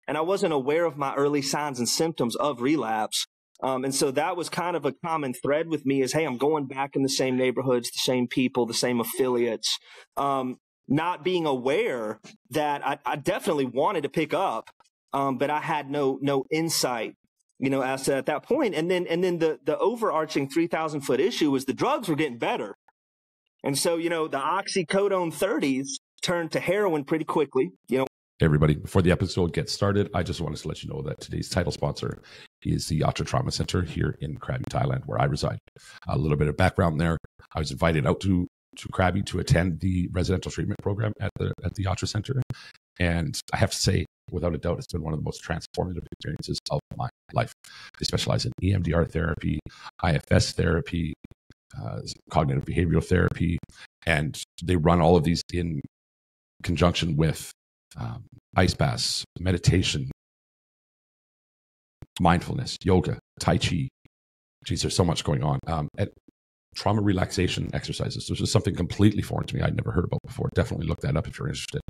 and I wasn't aware of my early signs and symptoms of relapse. And so that was kind of a common thread with me is, hey, I'm going back in the same neighborhoods, the same people, the same affiliates, not being aware that I definitely wanted to pick up, but I had no insight, as to at that point. And then the overarching 3,000-foot issue was the drugs were getting better. And so, the oxycodone 30s turned to heroin pretty quickly, Everybody, before the episode gets started, I just wanted to let you know that today's title sponsor is the Yatra Trauma Center here in Krabi, Thailand, where I reside. A little bit of background there. I was invited out to Krabi to attend the residential treatment program at the Yatra Center. And I have to say, without a doubt, it's been one of the most transformative experiences of my life. They specialize in EMDR therapy, IFS therapy, cognitive behavioral therapy, and they run all of these in conjunction with ice baths, meditation, mindfulness, yoga, Tai Chi. Geez, there's so much going on. And trauma relaxation exercises. This is something completely foreign to me. I'd never heard about before. Definitely look that up if you're interested.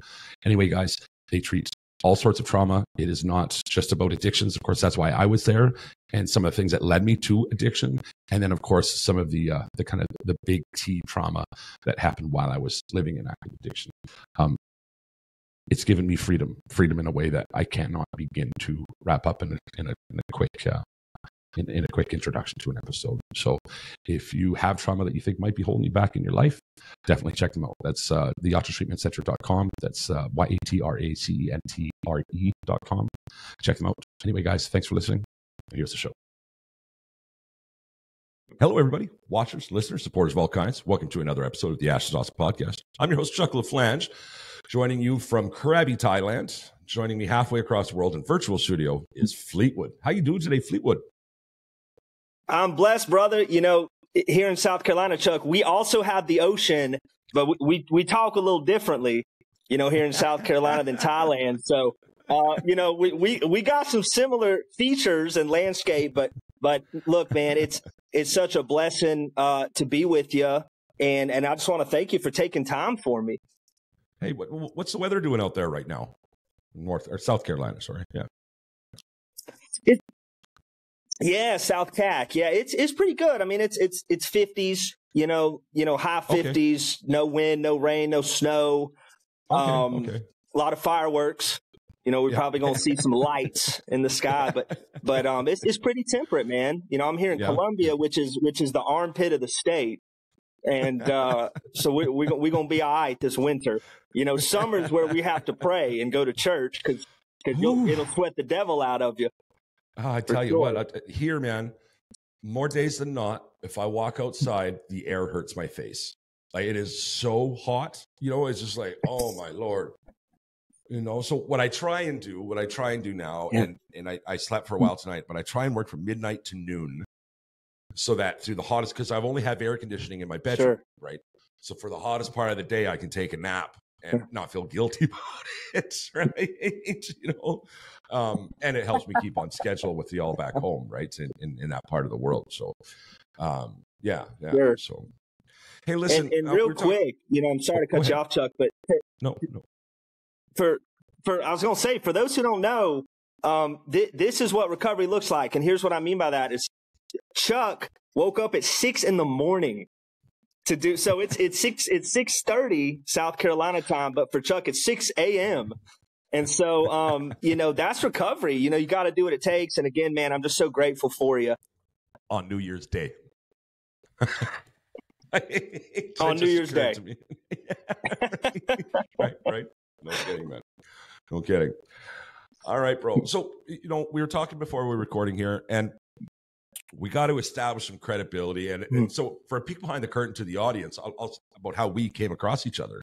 Anyway, guys, they treat all sorts of trauma. It is not just about addictions. Of course, that's why I was there, and some of the things that led me to addiction. And then, of course, some of the kind of the big T trauma that happened while I was living in active addiction. It's given me freedom in a way that I cannot begin to wrap up in a quick introduction to an episode. So if you have trauma that you think might be holding you back in your life, definitely check them out. That's theyatracentrecenter.com. That's YATRACENTRE.com. Check them out. Anyway, guys, thanks for listening. Here's the show. Hello, everybody. Watchers, listeners, supporters of all kinds. Welcome to another episode of the Ashes Awesome Podcast. I'm your host, Chuck LaFlange, joining you from Krabi, Thailand. Joining me halfway across the world in virtual studio is Fleetwood. How you doing today, Fleetwood? I'm blessed, brother. Here in South Carolina, Chuck, we also have the ocean, but we talk a little differently, here in South Carolina than Thailand. So, we got some similar features and landscape, but look, man, it's such a blessing to be with you. And I just want to thank you for taking time for me. Hey, what's the weather doing out there right now? South Carolina, sorry. Yeah. Yeah, South Cac. Yeah, it's pretty good. I mean, it's 50s, high 50s, no wind, no rain, no snow. Okay. A lot of fireworks. We're probably going to see some lights in the sky, but it's pretty temperate, man. I'm here in Columbia, which is the armpit of the state. And so we're going to be all right this winter. Summer's where we have to pray and go to church because it'll sweat the devil out of you. I tell you what, here, man, more days than not, if I walk outside, the air hurts my face. Like, it is so hot, it's just like, oh my Lord. So what I try and do now, and I slept for a while tonight, but I try and work from midnight to noon so that through the hottest, because I've only have air conditioning in my bedroom, right? So for the hottest part of the day, I can take a nap and not feel guilty about it, right? And it helps me keep on schedule with the all back home, right? In that part of the world. So, yeah. Sure. So, hey, listen, and real quick, I'm sorry to cut you off, Chuck, but no. For I was going to say, for those who don't know, this is what recovery looks like, and here's what I mean by that: is Chuck woke up at 6 a.m. to do so. It's 6:30 South Carolina time, but for Chuck it's 6 a.m. And so that's recovery. You got to do what it takes. And again, man, I'm just so grateful for you. On New Year's Day. On New Year's Day. Right. No kidding, man. No kidding. All right, bro. So, we were talking before we were recording here, and we got to establish some credibility. And so for a peek behind the curtain to the audience, I'll about how we came across each other,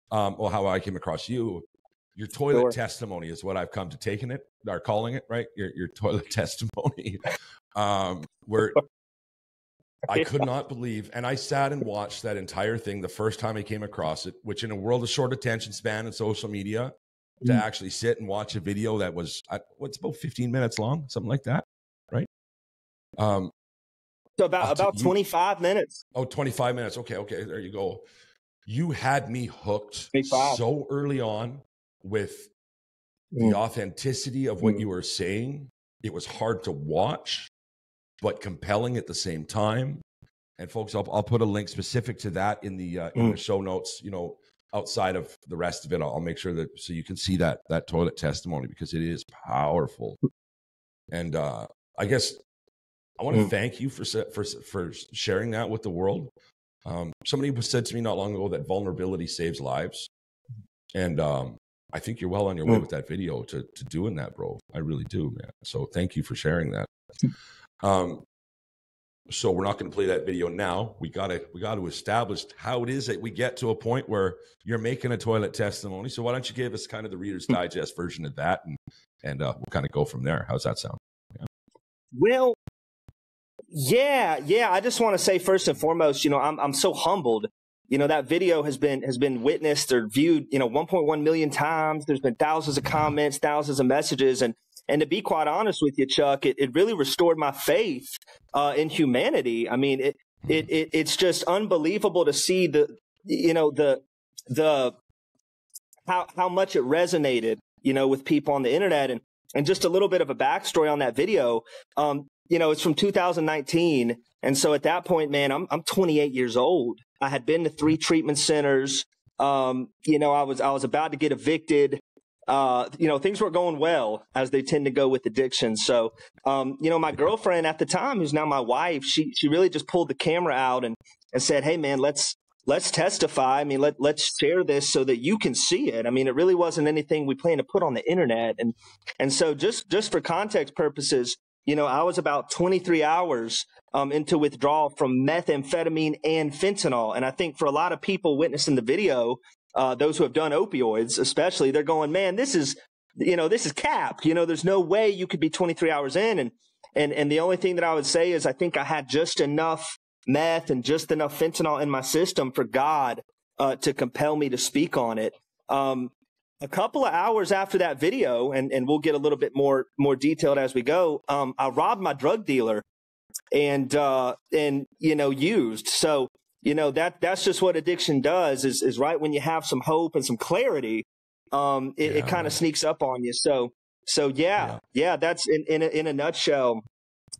or how I came across you. Your toilet testimony is what I've come to taking it, or calling it, right? Your toilet testimony, where I could not believe, and I sat and watched that entire thing the first time I came across it, which in a world of short attention span and social media, to actually sit and watch a video that was, what's about 15 minutes long, something like that, right? So about 25 minutes. Oh, 25 minutes. Okay. There you go. You had me hooked 25. so early on with the authenticity of what you were saying. It was hard to watch, but compelling at the same time. And folks, I'll put a link specific to that in the show notes. You know, outside of the rest of it, I'll make sure that so you can see that toilet testimony, because it is powerful. And I guess I want to thank you for sharing that with the world. Somebody said to me not long ago that vulnerability saves lives, and I think you're well on your way with that video to doing that, bro. I really do, man. So thank you for sharing that. So we're not going to play that video now. We got to establish how it is that we get to a point where you're making a toilet testimony. So why don't you give us kind of the Reader's Digest version of that, and we'll kind of go from there. How's that sound? Yeah. Well, yeah. I just want to say first and foremost, you know, I'm so humbled. You know, that video has been witnessed or viewed, you know, 1.1 million times. There's been thousands of comments, thousands of messages, and to be quite honest with you, Chuck, it really restored my faith in humanity. I mean, it's just unbelievable to see how much it resonated, you know, with people on the internet. And just a little bit of a backstory on that video. You know, it's from 2019, and so at that point, man, I'm 28 years old. I had been to 3 treatment centers. You know, I was about to get evicted. You know, things weren't going well, as they tend to go with addiction. So, you know, my girlfriend at the time, who's now my wife, she really just pulled the camera out and said, "Hey, man, let's testify. I mean, let's share this so that you can see it." I mean, it really wasn't anything we planned to put on the internet. And so just for context purposes, you know, I was about 23 hours into withdrawal from methamphetamine and fentanyl. And I think for a lot of people witnessing the video, those who have done opioids, especially, they're going, "Man, this is cap. You know, there's no way you could be 23 hours in." And the only thing that I would say is I think I had just enough meth and just enough fentanyl in my system for God to compel me to speak on it. A couple of hours after that video, and we'll get a little bit more detailed as we go, I robbed my drug dealer and you know, used. So, you know, that's just what addiction does is right when you have some hope and some clarity, it kind of sneaks up on you. So yeah, that's in a nutshell,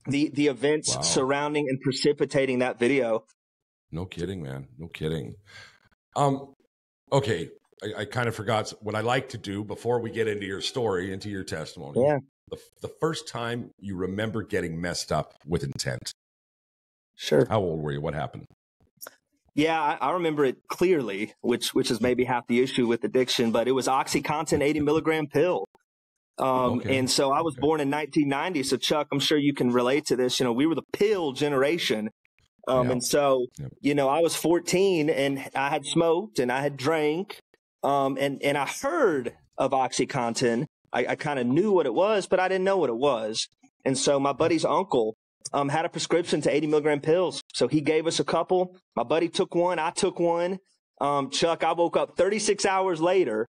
the events surrounding and precipitating that video. No kidding, man. No kidding. Okay. I kind of forgot what I like to do before we get into your story, into your testimony. Yeah. The first time you remember getting messed up with intent. Sure. How old were you? What happened? Yeah, I remember it clearly, which is maybe half the issue with addiction, but it was OxyContin 80 milligram pill. And so I was born in 1990. So Chuck, I'm sure you can relate to this. You know, we were the pill generation. And so, you know, I was 14 and I had smoked and I had drank. And I heard of OxyContin. I kind of knew what it was, but I didn't know what it was. And so my buddy's uncle had a prescription to 80 milligram pills. So he gave us a couple. My buddy took one. I took one. Chuck, I woke up 36 hours later,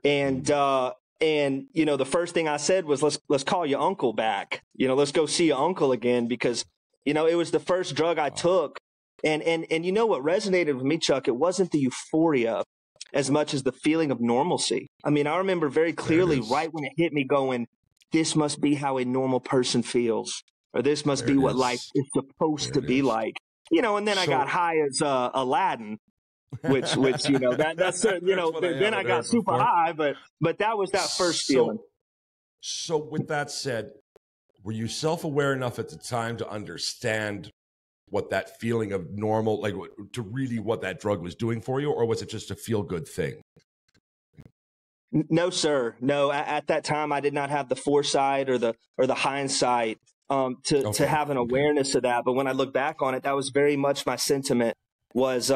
and you know, the first thing I said was, let's call your uncle back. You know, let's go see your uncle again, because, you know, it was the first drug I took. And you know what resonated with me, Chuck? It wasn't the euphoria as much as the feeling of normalcy. I mean, I remember very clearly right when it hit me going, this must be how a normal person feels, or this must be what life is supposed to be like. You know, and then I got high as Aladdin, which you know, that's you know, then I got super high, but that was that first feeling. So with that said, were you self-aware enough at the time to understand what that feeling of normal, like to really what that drug was doing for you, or was it just a feel-good thing? No, sir. No, at that time, I did not have the foresight or the hindsight to have an awareness of that. But when I look back on it, that was very much my sentiment was,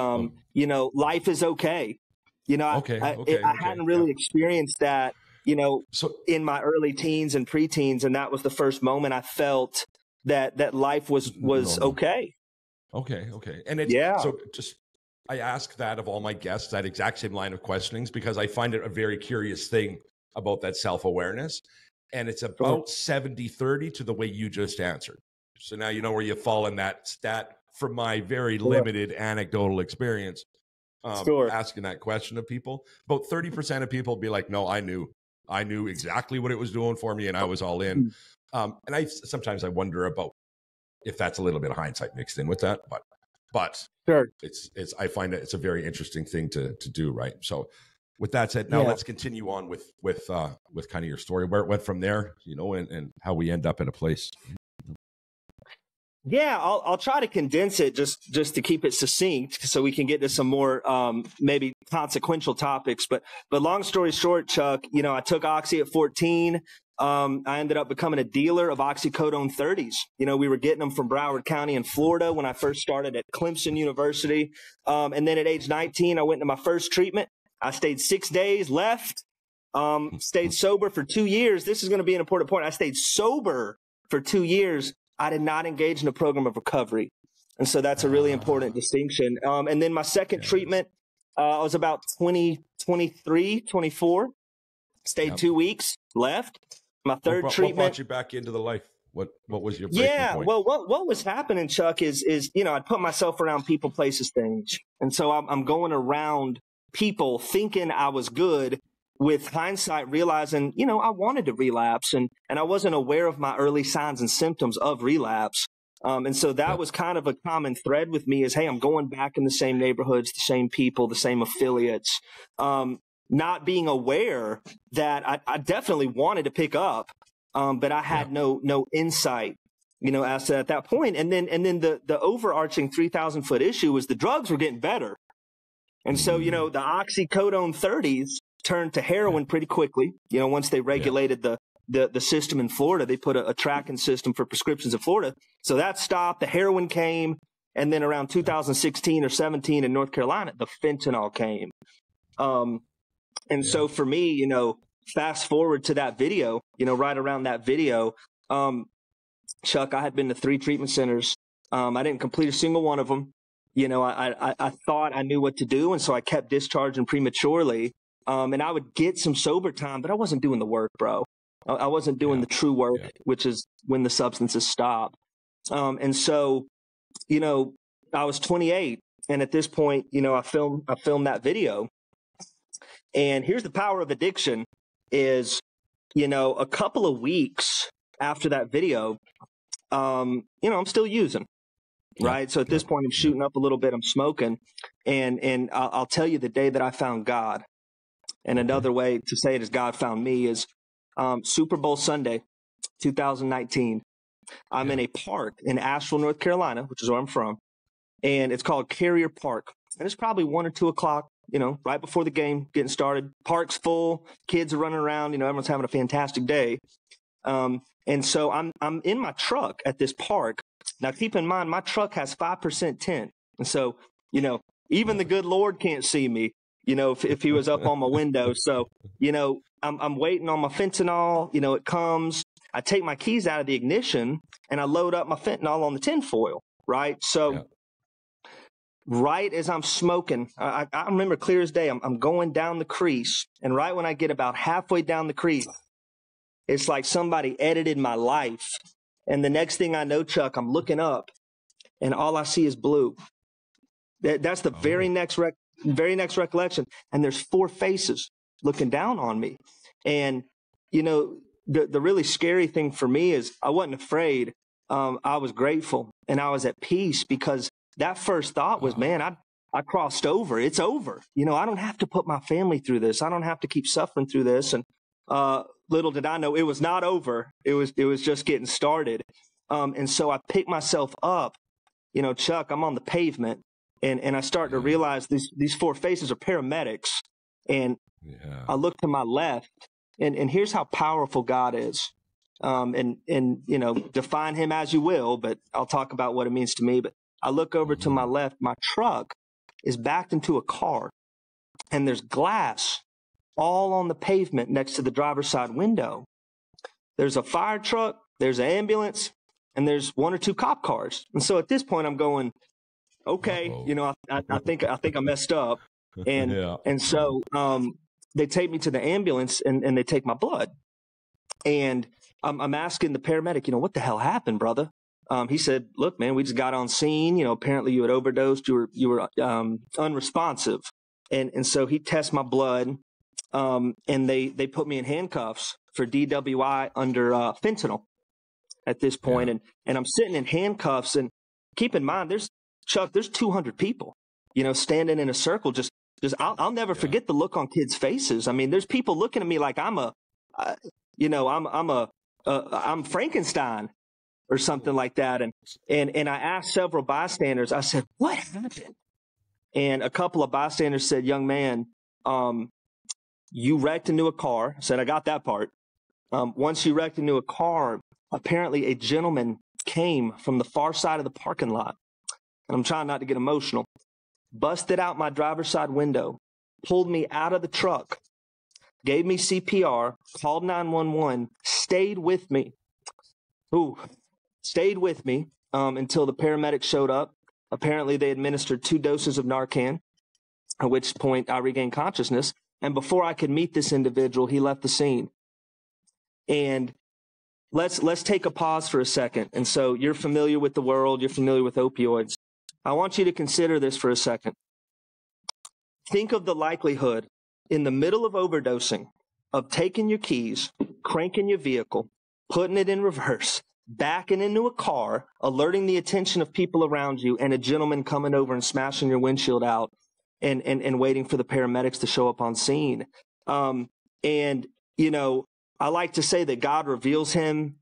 you know, life is okay. You know, I hadn't really experienced that, you know, in my early teens and preteens. And that was the first moment I felt that life was okay. Okay. And so just, I ask that of all my guests, that exact same line of questionings, because I find it a very curious thing about that self-awareness. And it's about 70-30 to the way you just answered. So now you know where you fall in that stat from my very limited anecdotal experience. Asking that question of people, about 30% of people be like, no, I knew I knew exactly what it was doing for me, and I was all in. And sometimes I wonder about if that's a little bit of hindsight mixed in with that, but Sure. I find that it's a very interesting thing to do, right? So with that said, now let's continue on with kind of your story, where it went from there, and how we end up in a place. Yeah, I'll try to condense it just to keep it succinct so we can get to some more maybe consequential topics. But long story short, Chuck, I took Oxy at 14. I ended up becoming a dealer of oxycodone 30s. We were getting them from Broward County in Florida when I first started at Clemson University. And then at age 19, I went into my first treatment. I stayed 6 days, left, stayed sober for 2 years. This is going to be an important point. I stayed sober for 2 years. I did not engage in a program of recovery. And so that's a really important distinction. And then my second treatment, I was about 23, 24, stayed 2 weeks, left. My third treatment. What brought you back into the life? What was your breaking point? Well, what was happening, Chuck, is I'd put myself around people, places, things. And so I'm going around people thinking I was good, with hindsight realizing, I wanted to relapse and I wasn't aware of my early signs and symptoms of relapse. And so that was kind of a common thread with me is, hey, I'm going back in the same neighborhoods, the same people, the same affiliates, not being aware that I definitely wanted to pick up, but I had no insight, as to at that point. And then the overarching 3,000 foot issue was the drugs were getting better. And so, the oxycodone 30s turned to heroin pretty quickly. Once they regulated the system in Florida, they put a tracking system for prescriptions in Florida. So that stopped. The heroin came. And then around 2016 or 17 in North Carolina, the fentanyl came. So for me, fast forward to that video, right around that video, Chuck, I had been to 3 treatment centers. I didn't complete a single one of them. I thought I knew what to do. And so I kept discharging prematurely. And I would get some sober time, but I wasn't doing the work, bro. I wasn't doing the true work, which is when the substances stop. And so, I was 28. And at this point, I filmed that video. And here's the power of addiction is, a couple of weeks after that video, I'm still using. Right. So at this point, I'm shooting up a little bit. I'm smoking. And I'll tell you the day that I found God. And another way to say it is God found me is Super Bowl Sunday, 2019. I'm in a park in Asheville, North Carolina, which is where I'm from. And it's called Carrier Park. And it's probably 1 or 2 o'clock, right before the game getting started. Park's full. Kids are running around. Everyone's having a fantastic day. And so I'm in my truck at this park. Now, keep in mind, my truck has 5% tint. And so, even the good Lord can't see me. If he was up on my window. So, I'm waiting on my fentanyl, it comes, I take my keys out of the ignition and I load up my fentanyl on the tinfoil. Right. So right as I'm smoking, I remember clear as day, I'm going down the crease. And right when I get about halfway down the crease, it's like somebody edited my life. And the next thing I know, Chuck, I'm looking up and all I see is blue. That's the very next recollection. And there's 4 faces looking down on me. And, the really scary thing for me is I wasn't afraid. I was grateful and I was at peace because that first thought was, man, I crossed over. It's over. I don't have to put my family through this. I don't have to keep suffering through this. And little did I know it was not over. It was just getting started. And so I picked myself up, Chuck, I'm on the pavement. And I start to realize these 4 faces are paramedics. And I look to my left, and here's how powerful God is. And define him as you will, but I'll talk about what it means to me. But I look over to my left, my truck is backed into a car, and there's glass all on the pavement next to the driver's side window. There's a fire truck, there's an ambulance, and there's 1 or 2 cop cars. And so at this point, I'm going, okay, I think I messed up. And so they take me to the ambulance and they take my blood. And I'm asking the paramedic, what the hell happened, brother? He said, look, man, we just got on scene. Apparently you had overdosed. You were unresponsive. And so he tests my blood. and they put me in handcuffs for DWI under fentanyl at this point. Yeah. And I'm sitting in handcuffs, and keep in mind, there's 200 people, standing in a circle. I'll never forget the look on kids' faces. I mean, there's people looking at me like I'm Frankenstein or something like that. And I asked several bystanders, I said, what happened? And a couple of bystanders said, young man, you wrecked into a car. I said, I got that part. Once you wrecked into a car, apparently a gentleman came from the far side of the parking lot. And I'm trying not to get emotional. Busted out my driver's side window, pulled me out of the truck, gave me CPR, called 911, stayed with me until the paramedics showed up. Apparently, they administered 2 doses of Narcan, at which point I regained consciousness. And before I could meet this individual, he left the scene. And let's take a pause for a second. And so you're familiar with the world, you're familiar with opioids. I want you to consider this for a second. Think of the likelihood in the middle of overdosing of taking your keys, cranking your vehicle, putting it in reverse, backing into a car, alerting the attention of people around you, and a gentleman coming over and smashing your windshield out and waiting for the paramedics to show up on scene. I like to say that God reveals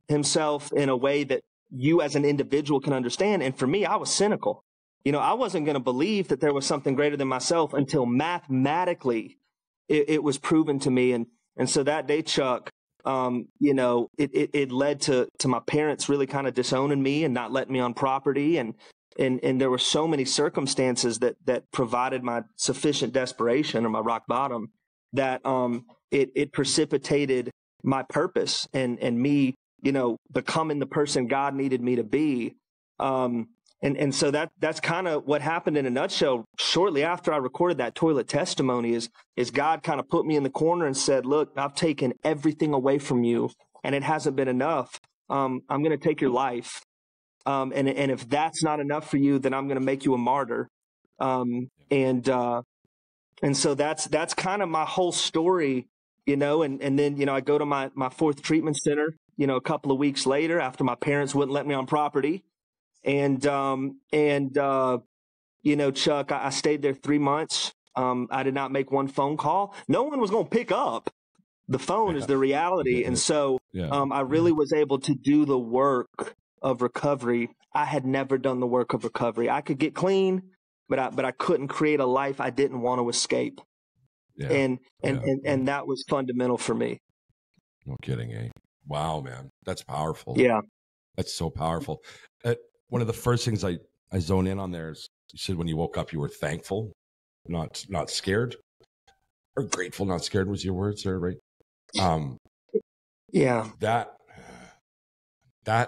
himself in a way that you as an individual can understand. And for me, I was cynical. I wasn't going to believe that there was something greater than myself until mathematically it was proven to me. And so that day, Chuck, it led to my parents really kind of disowning me and not letting me on property. And there were so many circumstances that provided my sufficient desperation or my rock bottom that it precipitated my purpose and me, becoming the person God needed me to be. And so that's kind of what happened in a nutshell. Shortly after I recorded that toilet testimony is God kind of put me in the corner and said, look, I've taken everything away from you and it hasn't been enough. I'm going to take your life. And if that's not enough for you, then I'm going to make you a martyr. And so that's kind of my whole story, and then, I go to my 4th treatment center, a couple of weeks later after my parents wouldn't let me on property. And Chuck, I stayed there 3 months. I did not make one phone call. No one was going to pick up. The phone is the reality. And so I really was able to do the work of recovery. I had never done the work of recovery. I could get clean, but I couldn't create a life I didn't want to escape. Yeah. And that was fundamental for me. No kidding, eh? Wow, man. That's powerful. Yeah. That's so powerful. One of the first things I zone in on there is you said when you woke up, you were thankful, not scared, or grateful, not scared was your words there, right? Yeah. That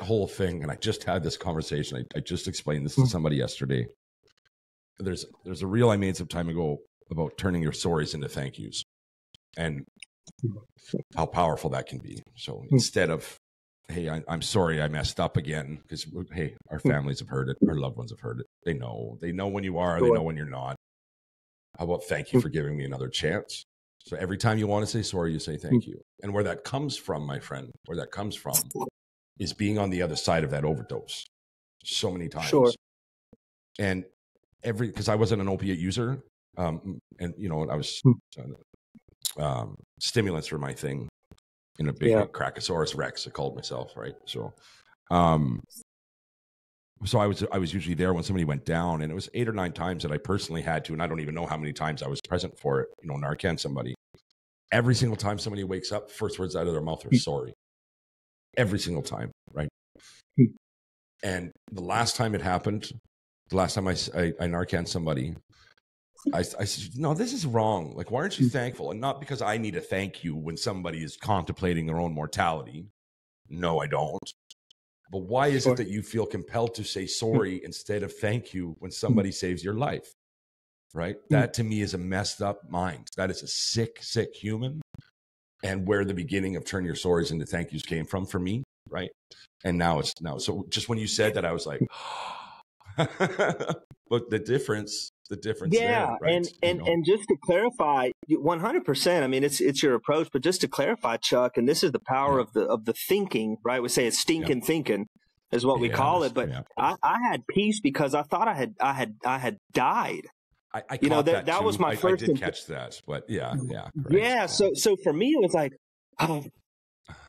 whole thing, and I just had this conversation. I just explained this to somebody yesterday. There's a reel I made some time ago about turning your sorries into thank yous and how powerful that can be. So instead of, hey, I'm sorry I messed up again, because, hey, our families have heard it. Our loved ones have heard it. They know when you are, they know when you're not. How about thank you for giving me another chance? So every time you want to say sorry, you say thank you. And where that comes from, my friend, is being on the other side of that overdose so many times. Sure. And because I wasn't an opiate user, and I was stimulants were my thing. In a big Crackosaurus Rex, I called myself, right? So, so I was usually there when somebody went down, and it was 8 or 9 times that I personally had to, and I don't even know how many times I was present for it. Narcan somebody. Every single time somebody wakes up, first words out of their mouth are sorry. Every single time, right? And the last time it happened, the last time I Narcan somebody, I said, no, this is wrong. Like, why aren't you thankful? And not because I need to thank you when somebody is contemplating their own mortality. No, I don't. But why is it that you feel compelled to say sorry instead of thank you when somebody saves your life? Right? That to me is a messed up mind. That is a sick, sick human. And where the beginning of turn your sorries into thank yous came from for me. Right? And now. So just when you said that, I was like, but the difference the difference Yeah, there, right? and just to clarify, 100%. I mean, it's your approach, but just to clarify, Chuck, and this is the power of the thinking, right? We say it's stinking thinking is what we call it. But I had peace because I thought I had died. I that was my first. I did catch that, but yeah. So for me, it was like, oh,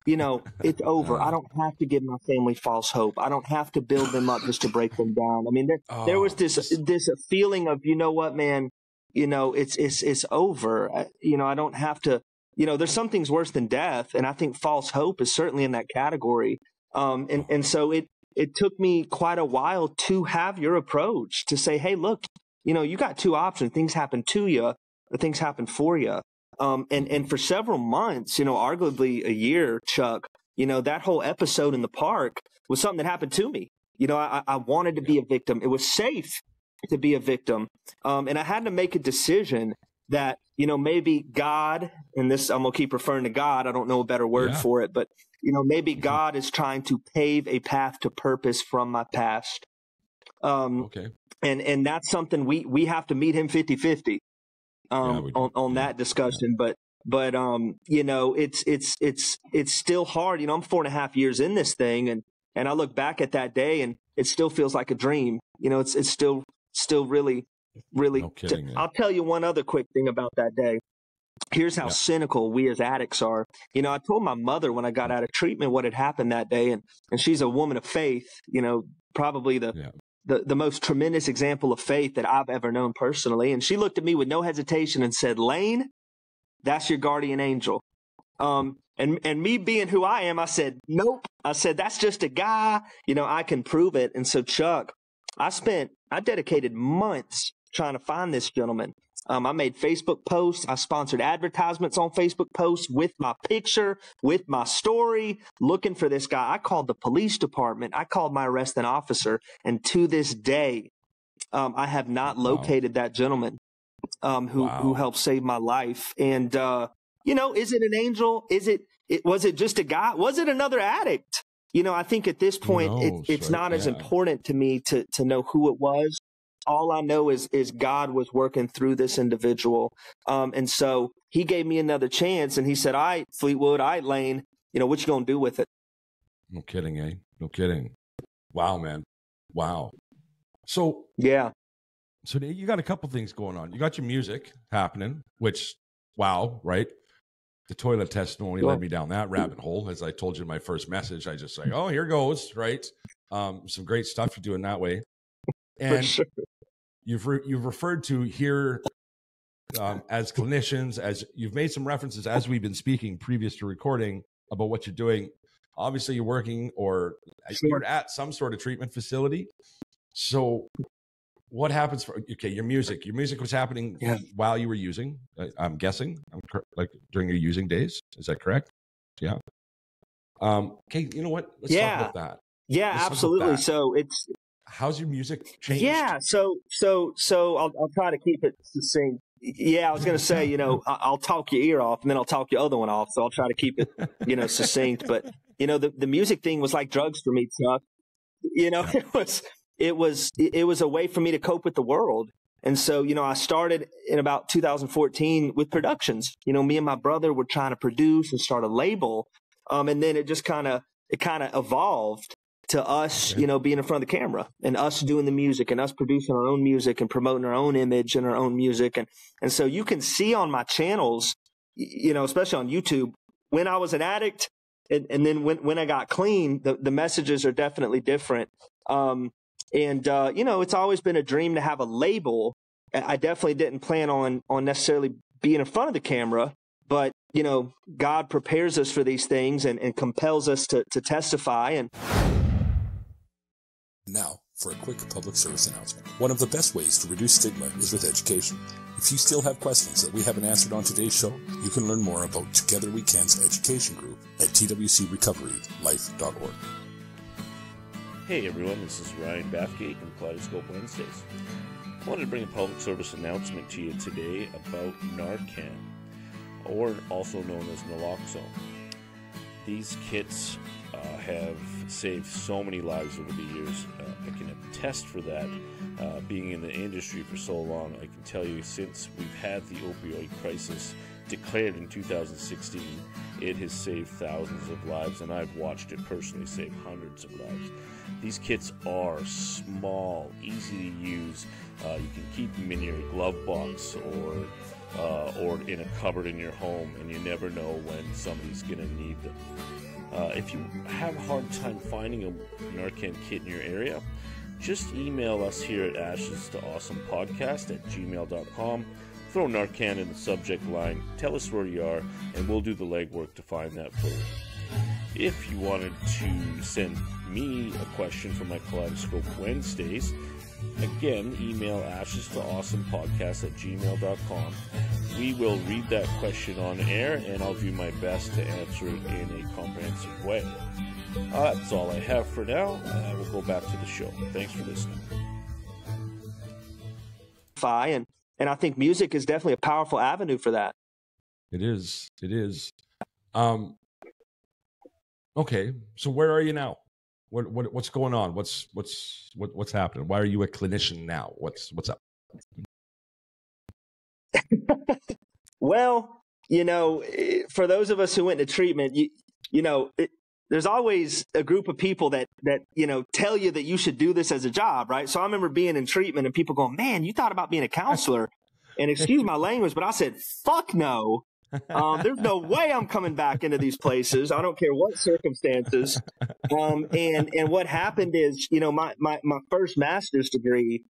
it's over. I don't have to give my family false hope. I don't have to build them up just to break them down. I mean, there was this feeling of, you know what, man, it's over. I don't have to, there's some things worse than death. And I think false hope is certainly in that category. And so it took me quite a while to have your approach to say, hey, look, you got two options. Things happen to you or things happen for you. And for several months, arguably a year, Chuck, that whole episode in the park was something that happened to me. I wanted to be a victim. It was safe to be a victim. And I had to make a decision that, maybe God, and this, I'm going to keep referring to God. I don't know a better word for it, but, maybe God is trying to pave a path to purpose from my past. And that's something we have to meet him 50-50. On that discussion, but it's still hard. I'm 4.5 years in this thing, and I look back at that day, and it still feels like a dream. It's still really. No kidding, I'll tell you one other quick thing about that day. Here's how cynical we as addicts are. I told my mother when I got out of treatment what had happened that day, and she's a woman of faith. Probably the most tremendous example of faith that I've ever known personally. And she looked at me with no hesitation and said, Lane, that's your guardian angel. And me being who I am, I said, nope. I said, that's just a guy, I can prove it. And so Chuck, I dedicated months trying to find this gentleman. I made Facebook posts. I sponsored advertisements on Facebook posts with my picture, with my story, looking for this guy. I called the police department. I called my arresting officer. And to this day, I have not located that gentleman who helped save my life. And, is it an angel? Was it just a guy? Was it another addict? I think at this point, it's not as important to me to know who it was. All I know is God was working through this individual. And so he gave me another chance, and he said, all right, Fleetwood, all right, Lane, what you going to do with it? No kidding, eh? No kidding. Wow, man. Wow. So, So you got a couple things going on. You got your music happening, which, right? The toilet testimony led me down that rabbit hole. As I told you in my first message, I just say, oh, here goes, right? Some great stuff you're doing that way. And sure. You've referred to here as clinicians, as you've made some references as we've been speaking previous to recording about what you're doing. Obviously, you're working or you're at some sort of treatment facility. So what happens your music? Your music was happening while you were using, I'm guessing, like during your using days. Is that correct? Yeah. Okay, you know what? Let's talk about that. Yeah, absolutely. So how's your music changed? Yeah, so I'll try to keep it succinct. Yeah, I was going to say, I'll talk your ear off and then I'll talk your other one off. So I'll try to keep it, succinct. But the music thing was like drugs for me, Chuck. It was a way for me to cope with the world. And so, I started in about 2014 with productions. Me and my brother were trying to produce and start a label. And then it just kind of evolved to us, being in front of the camera and us doing the music and us producing our own music and promoting our own image and our own music. And so you can see on my channels, especially on YouTube, when I was an addict and then when I got clean, the messages are definitely different. It's always been a dream to have a label. I definitely didn't plan on necessarily being in front of the camera, but, God prepares us for these things and compels us to testify. And now, for a quick public service announcement. One of the best ways to reduce stigma is with education. If you still have questions that we haven't answered on today's show, you can learn more about Together We Can's education group at twcrecoverylife.org. Hey everyone, this is Ryan Bathgate from Kaleidoscope Wednesdays. I wanted to bring a public service announcement to you today about Narcan, or also known as naloxone. These kits have saved so many lives over the years. I can attest for that. Being in the industry for so long, I can tell you, since we've had the opioid crisis declared in 2016, it has saved thousands of lives, and I've watched it personally save hundreds of lives. These kits are small, easy to use. You can keep them in your glove box or in a cupboard in your home, and you never know when somebody's going to need them. If you have a hard time finding a Narcan kit in your area, just email us here at ashestooawesomepodcast@gmail.com. Throw Narcan in the subject line, tell us where you are, and we'll do the legwork to find that for you. If you wanted to send me a question for my Kaleidoscope Wednesdays, again, email ashestooawesomepodcast@gmail.com. We will read that question on air, and I'll do my best to answer it in a comprehensive way. That's all I have for now. We'll go back to the show. Thanks for listening. And I think music is definitely a powerful avenue for that. It is. Okay, so where are you now? What's going on? What's happening? Why are you a clinician now? What's up? Well, for those of us who went to treatment, there's always a group of people that tell you that you should do this as a job, right? So I remember being in treatment and people going, "Man, you thought about being a counselor?" And excuse my language, but I said, "Fuck no." There's no way I'm coming back into these places. I don't care what circumstances. And what happened is, my first master's degree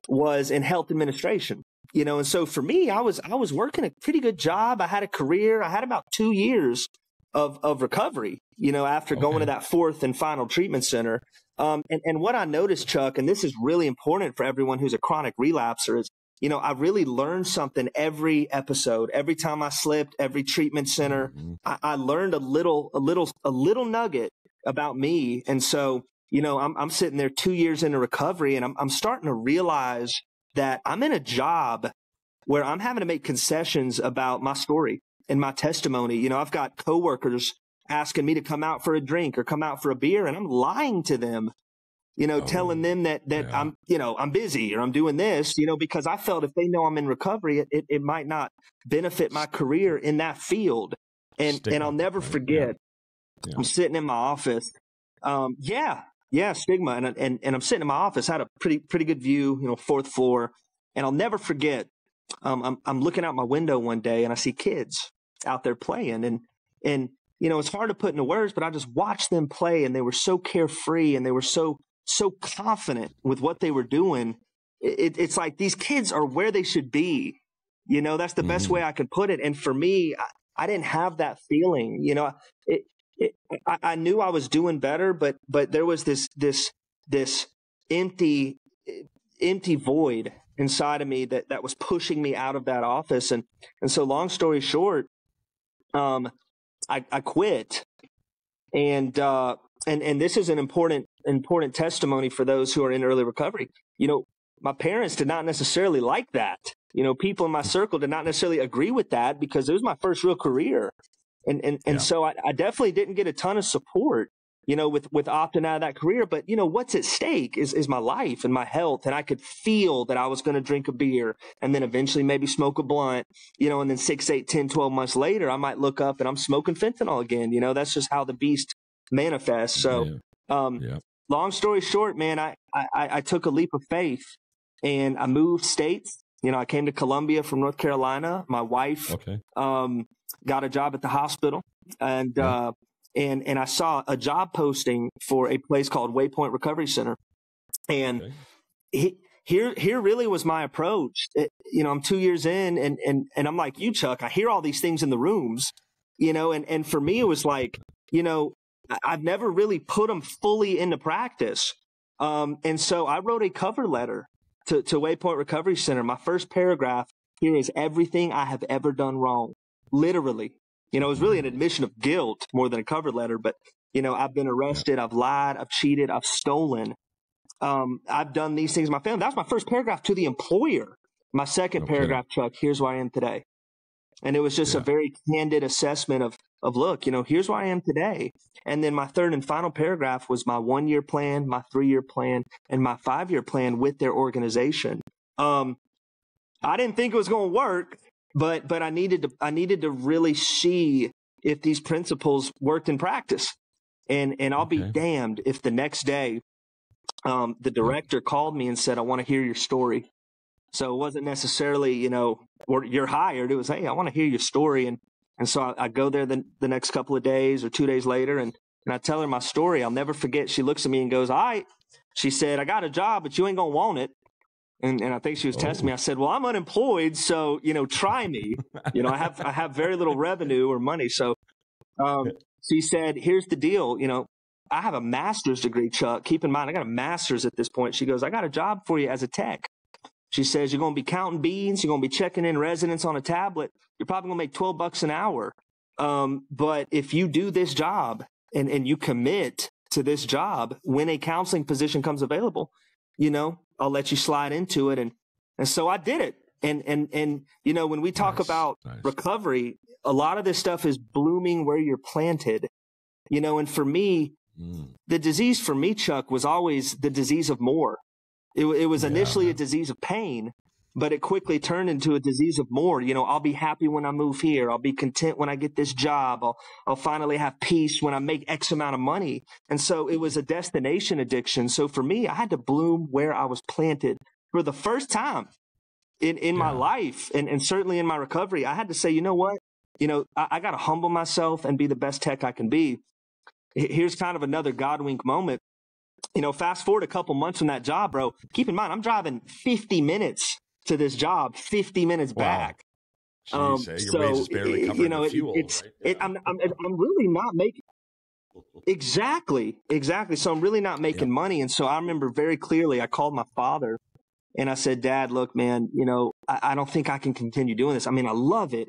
was in health administration, and so for me, I was working a pretty good job. I had a career. I had about 2 years of recovery, after going to that fourth and final treatment center. And what I noticed, Chuck, and this is really important for everyone who's a chronic relapser, is, I really learned something every episode. Every time I slipped, every treatment center, I learned a little nugget about me. And so, I'm sitting there 2 years into recovery, and I'm starting to realize that I'm in a job where I'm having to make concessions about my story and my testimony. I've got coworkers asking me to come out for a drink or come out for a beer, and I'm lying to them, telling them that I'm busy or I'm doing this, because I felt if they know I'm in recovery, it might not benefit my career in that field. And I'll never forget, I'm sitting in my office. Stigma. And I'm sitting in my office, had a pretty good view, fourth floor. And I'll never forget, I'm looking out my window one day and I see kids out there playing, and it's hard to put into words, but I just watched them play, and they were so carefree and they were so confident with what they were doing. It's like these kids are where they should be. That's the best way I could put it. And for me, I didn't have that feeling. I knew I was doing better, but there was this empty void inside of me that was pushing me out of that office. And so long story short, I quit. And this is an important testimony for those who are in early recovery. My parents did not necessarily like that. People in my circle did not necessarily agree with that, because it was my first real career. And so I definitely didn't get a ton of support, with opting out of that career. But, what's at stake is my life and my health. And I could feel that I was going to drink a beer and then eventually maybe smoke a blunt, and then 6, 8, 10, 12 months later, I might look up and I'm smoking fentanyl again. That's just how the beast manifests. So, long story short, man, I took a leap of faith and I moved states. I came to Columbia from North Carolina. My wife, got a job at the hospital, and I saw a job posting for a place called Waypoint Recovery Center. And here really was my approach. I'm 2 years in, and I'm like you, Chuck, I hear all these things in the rooms, and for me, it was like, I've never really put them fully into practice. And so I wrote a cover letter to Waypoint Recovery Center. My first paragraph here is everything I have ever done wrong. Literally, it was really an admission of guilt more than a cover letter, but, I've been arrested, I've lied, I've cheated, I've stolen. I've done these things in my family. That was my first paragraph to the employer. My second paragraph, Chuck, here's where I am today. And it was just a very candid assessment of look, here's where I am today. And then my third and final paragraph was my 1-year plan, my 3-year plan, and my 5-year plan with their organization. I didn't think it was going to work, but I needed to really see if these principles worked in practice. And I'll be damned if the next day the director called me and said, I want to hear your story. So it wasn't necessarily, or you're hired. It was, hey, I want to hear your story. And so I go there the next couple of days or 2 days later, and I tell her my story. I'll never forget. She looks at me and goes, all right. She said, I got a job, but you ain't going to want it. And I think she was testing me. I said, well, I'm unemployed. So, try me. I have very little revenue or money. So she said, here's the deal. I have a master's degree, Chuck. Keep in mind, I got a master's at this point. She goes, I got a job for you as a tech. She says, you're going to be counting beans. You're going to be checking in residents on a tablet. You're probably going to make $12 an hour. But if you do this job and you commit to this job, when a counseling position comes available, I'll let you slide into it. And so I did it. And when we talk about recovery, a lot of this stuff is blooming where you're planted, and for me, the disease for me, Chuck, was always the disease of more. It was initially a disease of pain, but it quickly turned into a disease of more. I'll be happy when I move here. I'll be content when I get this job. I'll finally have peace when I make X amount of money. And so it was a destination addiction. So for me, I had to bloom where I was planted for the first time in my life. And certainly in my recovery, I had to say, you know what? I got to humble myself and be the best tech I can be. Here's kind of another God wink moment. Fast forward a couple months from that job, bro. Keep in mind, I'm driving 50 minutes to this job, 50 minutes back. Jeez, your wages barely cover the fuel. I'm really not making exactly. So I'm really not making money. And so I remember very clearly, I called my father and I said, Dad, look, man, I don't think I can continue doing this. I mean, I love it.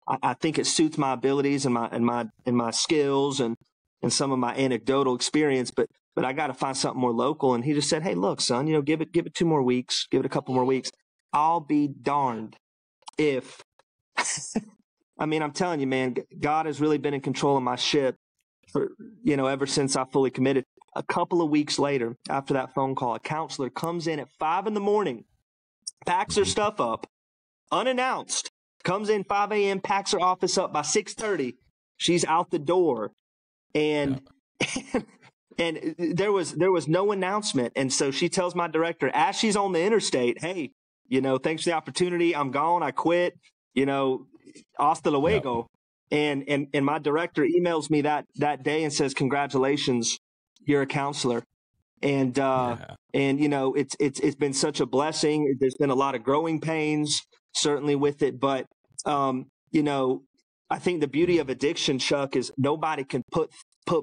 I think it suits my abilities and my skills and some of my anecdotal experience, but I got to find something more local. And he just said, hey, look, son, give it 2 more weeks, give it a couple more weeks. I'll be darned if, I'm telling you, man, God has really been in control of my ship for, ever since I fully committed. A couple of weeks later, after that phone call, a counselor comes in at 5 a.m, packs her stuff up, unannounced, comes in 5 a.m., packs her office up by 6:30. She's out the door. And there was no announcement. And so she tells my director as she's on the interstate, hey, thanks for the opportunity. I'm gone. I quit, hasta luego. And my director emails me that day and says, congratulations, you're a counselor. And it's been such a blessing. There's been a lot of growing pains, certainly with it. But, I think the beauty of addiction, Chuck, is nobody can put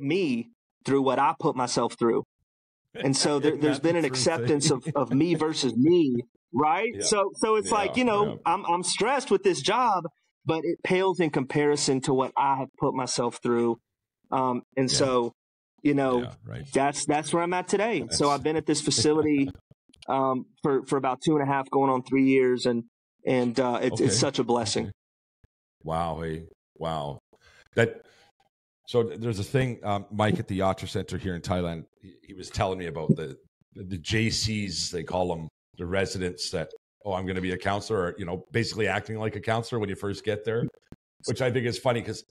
me through what I put myself through. And so there's been an acceptance of me versus me, right? Yeah. So it's I'm stressed with this job, but it pales in comparison to what I have put myself through. So, that's where I'm at today. So I've been at this facility for about 2.5, going on 3 years, and it's such a blessing. Wow. Hey, wow. So there's a thing, Mike at the Yatra Center here in Thailand, he was telling me about the JCs, they call them, the residents that, I'm going to be a counselor, or, basically acting like a counselor when you first get there, which I think is funny because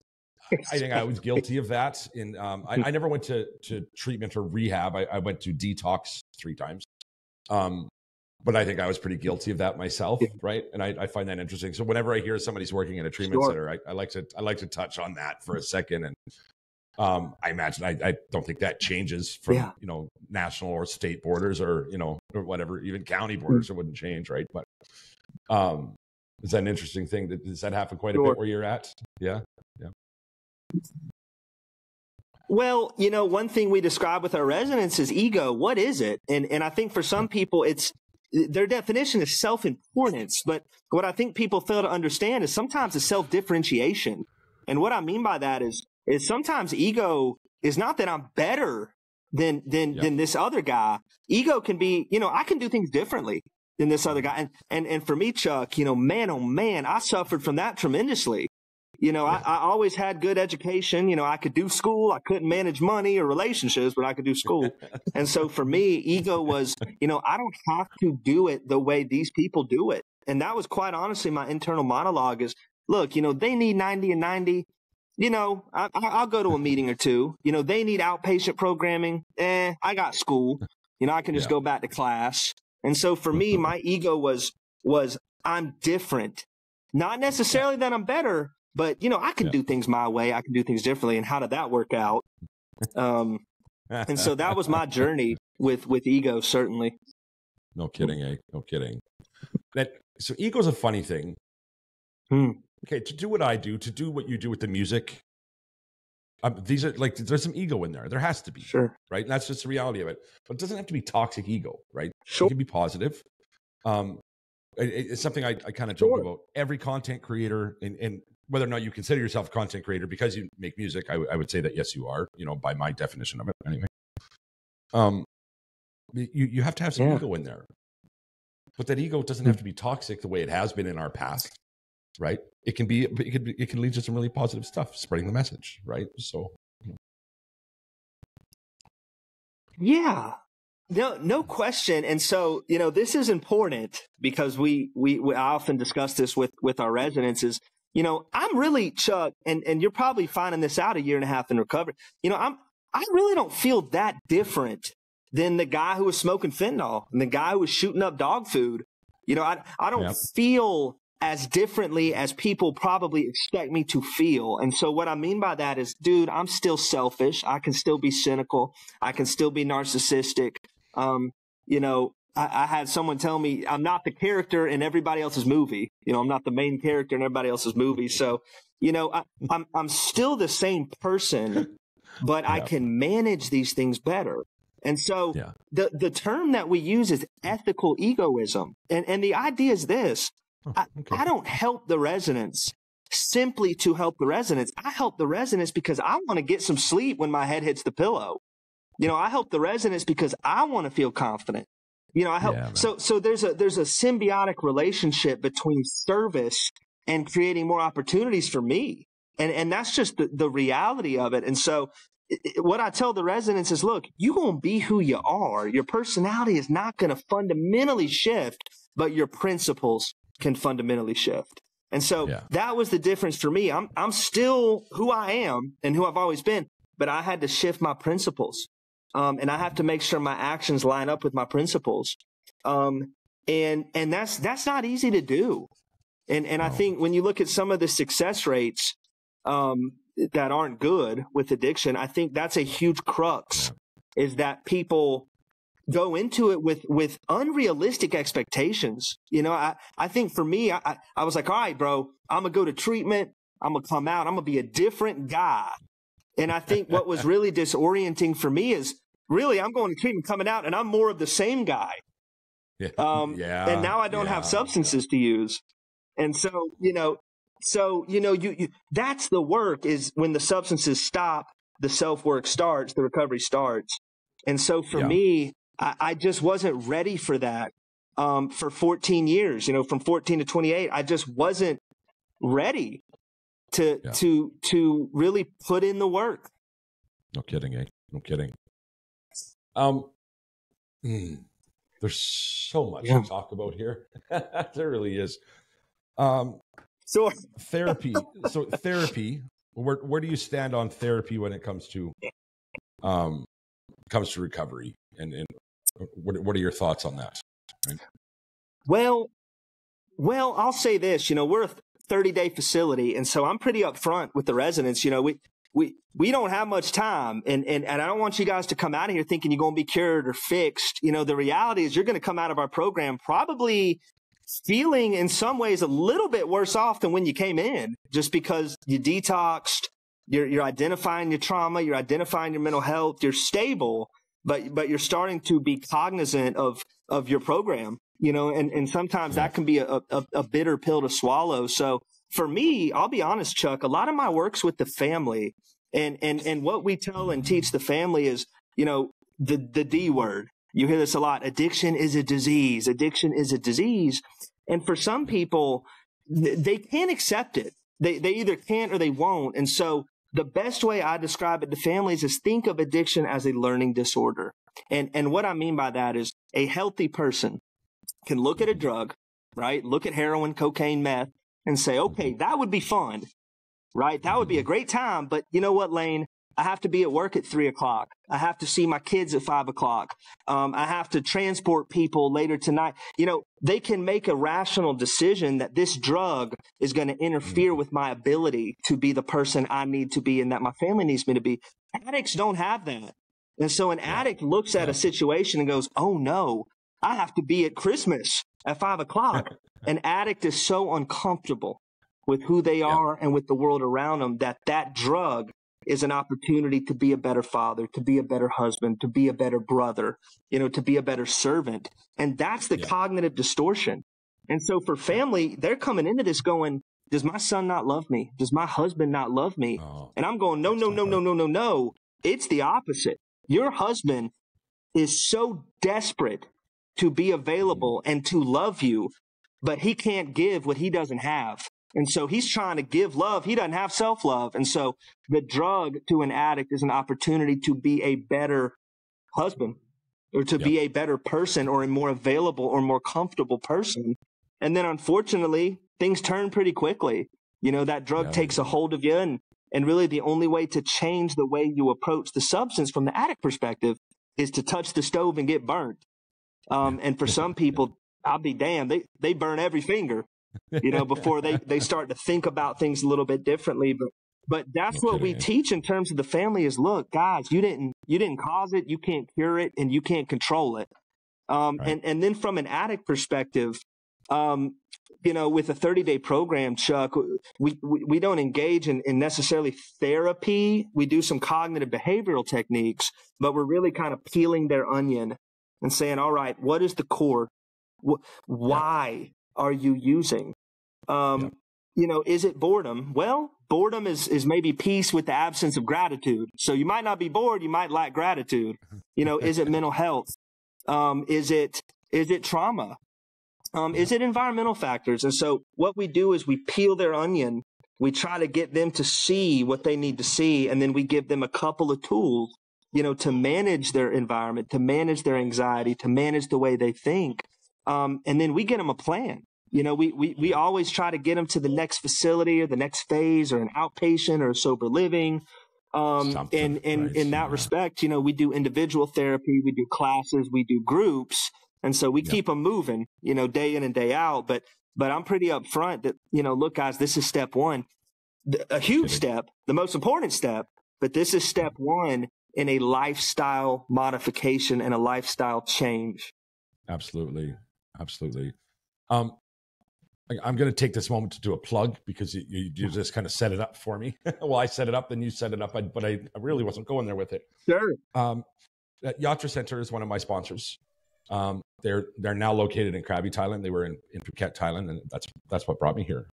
I think I was guilty of that. I never went to treatment or rehab. I went to detox 3 times. But I think I was pretty guilty of that myself, right? And I find that interesting. So whenever I hear somebody's working in a treatment center, I like to touch on that for a second. And I imagine I don't think that changes from national or state borders or or whatever, even county borders. It wouldn't change, right? But is that an interesting thing? Does that happen quite a bit where you're at? Yeah. Well, one thing we describe with our residents is ego. What is it? And I think for some people, their definition is self-importance. But what I think people fail to understand is sometimes it's self-differentiation. And what I mean by that is sometimes ego is not that I'm better than this other guy. Ego can be, I can do things differently. than this other guy. And for me, Chuck, you know, man, oh man, I suffered from that tremendously. You know, I always had good education. You know, I could do school. I couldn't manage money or relationships, but I could do school. And so for me, ego was, you know, I don't have to do it the way these people do it. And that was quite honestly my internal monologue is, look, you know, they need 90 and 90. You know, I'll go to a meeting or two. You know, they need outpatient programming. I got school. You know, I can just go back to class. And so for me, my ego was I'm different. Not necessarily that I'm better, but, you know, I can do things my way. I can do things differently. And how did that work out? And so that was my journey with ego, certainly. No kidding, eh? No kidding. So ego's a funny thing. Okay, to do what I do, to do what you do with the music, these are like, there's some ego in there. There has to be. Sure. Right? And that's just the reality of it. But it doesn't have to be toxic ego, right? Sure. It can be positive. It's something I kind of joke about. Every content creator, and whether or not you consider yourself a content creator because you make music, I would say that yes, you are, you know, by my definition of it anyway. You have to have some ego in there. But that ego doesn't have to be toxic the way it has been in our past, right? It can lead to some really positive stuff, spreading the message, right? So, yeah, no question. And so, you know, this is important because we often discuss this with our residents is, you know, I'm really, Chuck, and you're probably finding this out a year and a half in recovery. You know, I really don't feel that different than the guy who was smoking fentanyl and the guy who was shooting up dog food. You know, I don't feel as differently as people probably expect me to feel. And so what I mean by that is, dude, I'm still selfish. I can still be cynical. I can still be narcissistic. You know, I had someone tell me I'm not the character in everybody else's movie. You know, I'm not the main character in everybody else's movie. So, you know, I'm still the same person, but I can manage these things better. And so the term that we use is ethical egoism. And the idea is this. I don't help the residents simply to help the residents. I help the residents because I want to get some sleep when my head hits the pillow. You know, I help the residents because I want to feel confident. You know, I help. So there's a symbiotic relationship between service and creating more opportunities for me. And that's just the reality of it. And so what I tell the residents is, look, you're going to be who you are. Your personality is not going to fundamentally shift, but your principles can fundamentally shift. And so that was the difference for me. I'm still who I am and who I've always been, but I had to shift my principles. And I have to make sure my actions line up with my principles. And that's not easy to do. And I think when you look at some of the success rates, that aren't good with addiction, I think that's a huge crux is that people go into it with unrealistic expectations. You know, I think for me, I was like, all right, bro, I'm going to go to treatment. I'm going to come out. I'm going to be a different guy. And I think what was really disorienting for me is really I'm going to treatment, coming out, and I'm more of the same guy. And now I don't have substances to use. And so, you that's the work is when the substances stop, the self-work starts, the recovery starts. And so for me, I just wasn't ready for that. For 14 years, you know, from 14 to 28, I just wasn't ready to really put in the work. No kidding, eh? No kidding. There's so much to talk about here. There really is. Therapy. So therapy, where do you stand on therapy when it comes to recovery, and what are your thoughts on that? Right? Well, I'll say this, you know, we're a 30-day facility. And so I'm pretty upfront with the residents. You know, we don't have much time, and I don't want you guys to come out of here thinking you're going to be cured or fixed. You know, the reality is you're going to come out of our program probably feeling in some ways a little bit worse off than when you came in, just because you detoxed, you're identifying your trauma, you're identifying your mental health, you're stable, but you're starting to be cognizant of your program, you know, and sometimes that can be a bitter pill to swallow. So for me, I'll be honest, Chuck, a lot of my work's with the family, and what we tell and teach the family is, you know, the D word. You hear this a lot. Addiction is a disease. Addiction is a disease. And for some people, they can't accept it. They either can't or they won't. And so the best way I describe it to families is think of addiction as a learning disorder. And what I mean by that is a healthy person can look at a drug, right? Look at heroin, cocaine, meth, and say, okay, that would be fun, right? That would be a great time. But you know what, Lane? I have to be at work at 3:00. I have to see my kids at 5:00. I have to transport people later tonight. You know, they can make a rational decision that this drug is going to interfere with my ability to be the person I need to be and that my family needs me to be. Addicts don't have that. And so an addict looks at a situation and goes, oh no, I have to be at Christmas at 5:00. An addict is so uncomfortable with who they are and with the world around them that drug is an opportunity to be a better father, to be a better husband, to be a better brother, you know, to be a better servant. And that's the cognitive distortion. And so for family, they're coming into this going, does my son not love me? Does my husband not love me? Oh, and I'm going, no. It's the opposite. Your husband is so desperate to be available and to love you, but he can't give what he doesn't have. And so he's trying to give love. He doesn't have self-love. And so the drug to an addict is an opportunity to be a better husband or to be a better person or a more available or more comfortable person. And then unfortunately, things turn pretty quickly. You know, that drug takes a hold of you. And really the only way to change the way you approach the substance from the addict perspective is to touch the stove and get burnt. And for some people, I'll be damned, they burn every finger. You know, before they start to think about things a little bit differently. But that's what we teach in terms of the family is, look, guys, you didn't cause it, you can't cure it, and you can't control it. And then from an addict perspective, you know, with a 30-day program, Chuck, we don't engage in necessarily therapy. We do some cognitive behavioral techniques, but we're really kind of peeling their onion and saying, all right, what is the core? Why are you using? You know, is it boredom? Well, boredom is maybe peace with the absence of gratitude. So you might not be bored, you might lack gratitude. You know, is it mental health? Is it trauma? Is it environmental factors? And so what we do is we peel their onion. We try to get them to see what they need to see. And then we give them a couple of tools, you know, to manage their environment, to manage their anxiety, to manage the way they think. And then we get them a plan. You know, we always try to get them to the next facility or the next phase or an outpatient or a sober living. And in that respect, you know, we do individual therapy, we do classes, we do groups. And so we keep them moving, you know, day in and day out. But I'm pretty upfront that, you know, look, guys, this is step one, a huge step, the most important step. But this is step one in a lifestyle modification and a lifestyle change. Absolutely. I'm going to take this moment to do a plug because you just kind of set it up for me. Well, I set it up, then you set it up, but I really wasn't going there with it. Sure. Yatra Center is one of my sponsors. They're now located in Krabi, Thailand. They were in Phuket, Thailand, and that's what brought me here.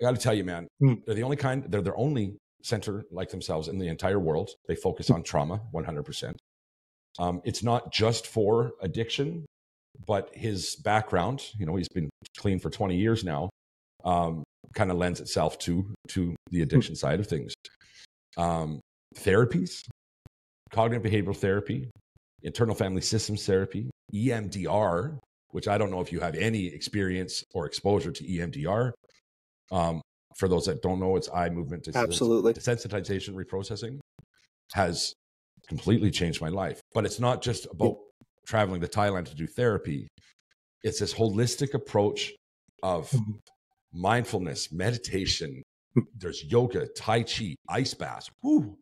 I got to tell you, man, they're their only center like themselves in the entire world. They focus on trauma 100%. It's not just for addiction, but his background, you know, he's been clean for 20 years now, kind of lends itself to the addiction side of things. Therapies, cognitive behavioral therapy, internal family systems therapy, EMDR, which I don't know if you have any experience or exposure to EMDR. For those that don't know, it's eye movement desensitization reprocessing, has completely changed my life. But it's not just about traveling to Thailand to do therapy. It's this holistic approach of mindfulness, meditation. There's yoga, Tai Chi, ice baths.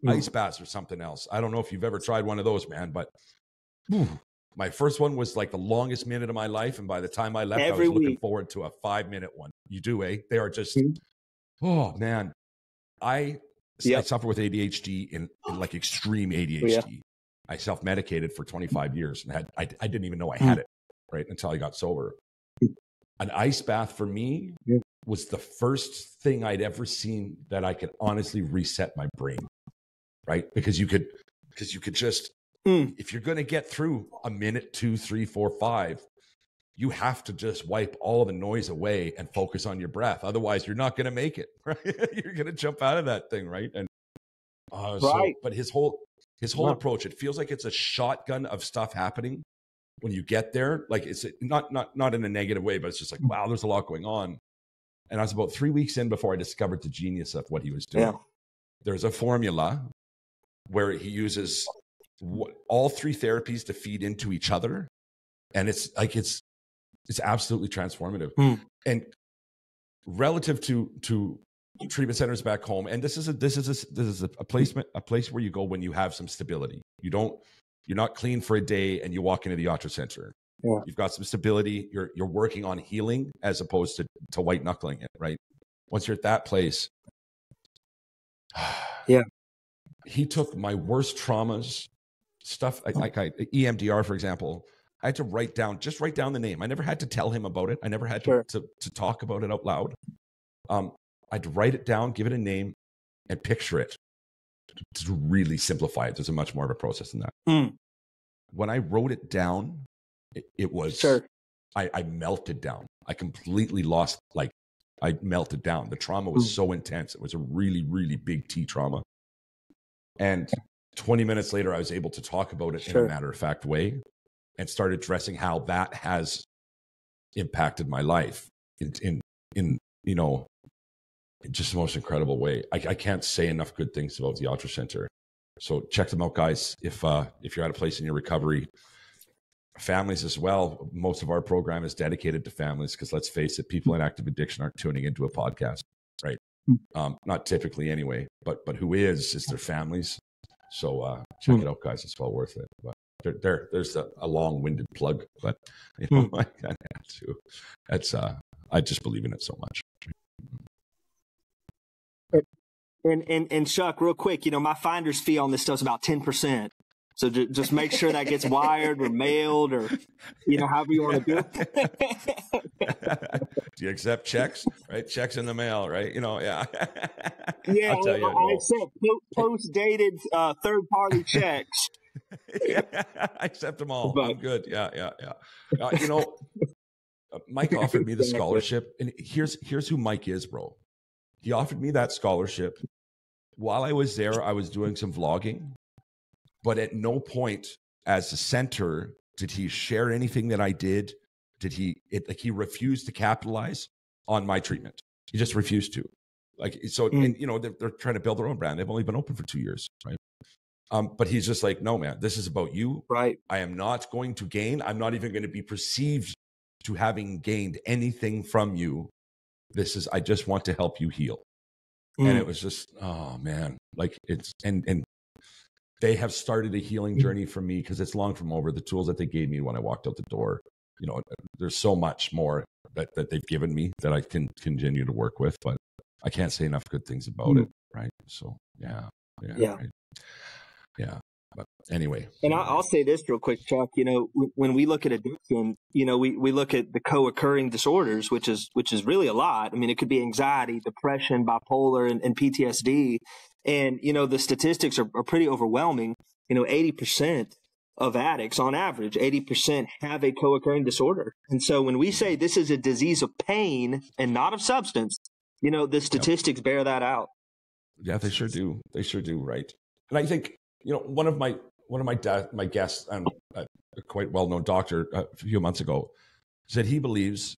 Ice baths or something else. I don't know if you've ever tried one of those, man, but my first one was like the longest minute of my life. And by the time I left, I was looking forward to a 5-minute one. You do, eh? They are just, oh man. I suffer with ADHD in like extreme ADHD. I self-medicated for 25 years and I didn't even know I had it, right? Until I got sober. An ice bath for me was the first thing I'd ever seen that I could honestly reset my brain, right? Because you could just If you're going to get through a minute, 2, 3, 4, 5, you have to just wipe all the noise away and focus on your breath. Otherwise, you're not going to make it. Right? You're going to jump out of that thing, right? And but his whole approach, it feels like it's a shotgun of stuff happening when you get there. Like it's not in a negative way, but it's just like, wow, there's a lot going on. And I was about 3 weeks in before I discovered the genius of what he was doing. Yeah. There's a formula where he uses all 3 therapies to feed into each other, and it's absolutely transformative. And relative to treatment centers back home, and this is a place where you go when you have some stability. You're not clean for a day and you walk into the Yatra Center. Yeah. You've got some stability. You're working on healing as opposed to white knuckling it, right? Once you're at that place, yeah. He took my worst traumas, stuff like EMDR, for example. I had to write down the name. I never had to tell him about it. I never had to talk about it out loud. I had to write it down, give it a name, and picture it to really simplify it. There's a much more of a process than that. When I wrote it down, it was, I melted down. I completely lost, I melted down. The trauma was so intense. It was a really, really big T trauma. And 20 minutes later, I was able to talk about it in a matter-of-fact way and started addressing how that has impacted my life in just the most incredible way. I can't say enough good things about the Yatra Center. So check them out, guys. If you're at a place in your recovery, families as well. Most of our program is dedicated to families because let's face it, people in active addiction aren't tuning into a podcast, right? Not typically anyway, but who is their families. So check it out, guys. It's well worth it. But there's a long-winded plug, but I kind of have to. That's I just believe in it so much. And Chuck, real quick, my finder's fee on this stuff is about 10%. So just make sure that gets wired or mailed or, however you want to do it. Do you accept checks? Right? Checks in the mail, right? Yeah. Yeah, I accept post-dated third-party checks. Yeah, I accept them all. I'm good. Yeah. Mike offered me the scholarship, and here's who Mike is, bro. He offered me that scholarship. While I was there, I was doing some vlogging, but at no point as a center did he share anything that I did. He refused to capitalize on my treatment. He just refused to. And they're trying to build their own brand. They've only been open for 2 years, right? But he's just like, no, man, this is about you. Right. I am not going to gain. I'm not even going to be perceived to having gained anything from you. I just want to help you heal. And it was just, oh man, and they have started a healing journey for me because it's long from over. The tools that they gave me when I walked out the door, there's so much more that they've given me that I can continue to work with, but I can't say enough good things about it. Right. So yeah. Right. Yeah. But anyway. And I'll say this real quick, Chuck, when we look at addiction, we look at the co-occurring disorders, which is really a lot. I mean, it could be anxiety, depression, bipolar, and PTSD. And, the statistics are pretty overwhelming. 80% of addicts on average, 80% have a co-occurring disorder. And so when we say this is a disease of pain and not of substance, the statistics bear that out. Yeah, they sure do. They sure do. Right. And I think, one of my guests, a quite well-known doctor a few months ago, said he believes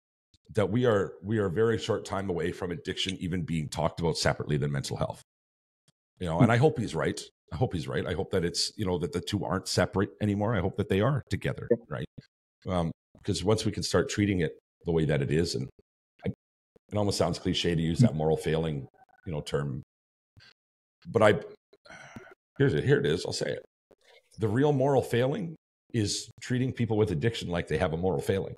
that we are a very short time away from addiction even being talked about separately than mental health. And I hope he's right. I hope that it's, that the two aren't separate anymore. I hope that they are together, right? Because once we can start treating it the way that it is, and it almost sounds cliche to use that moral failing, term, but here it is. I'll say it. The real moral failing is treating people with addiction like they have a moral failing,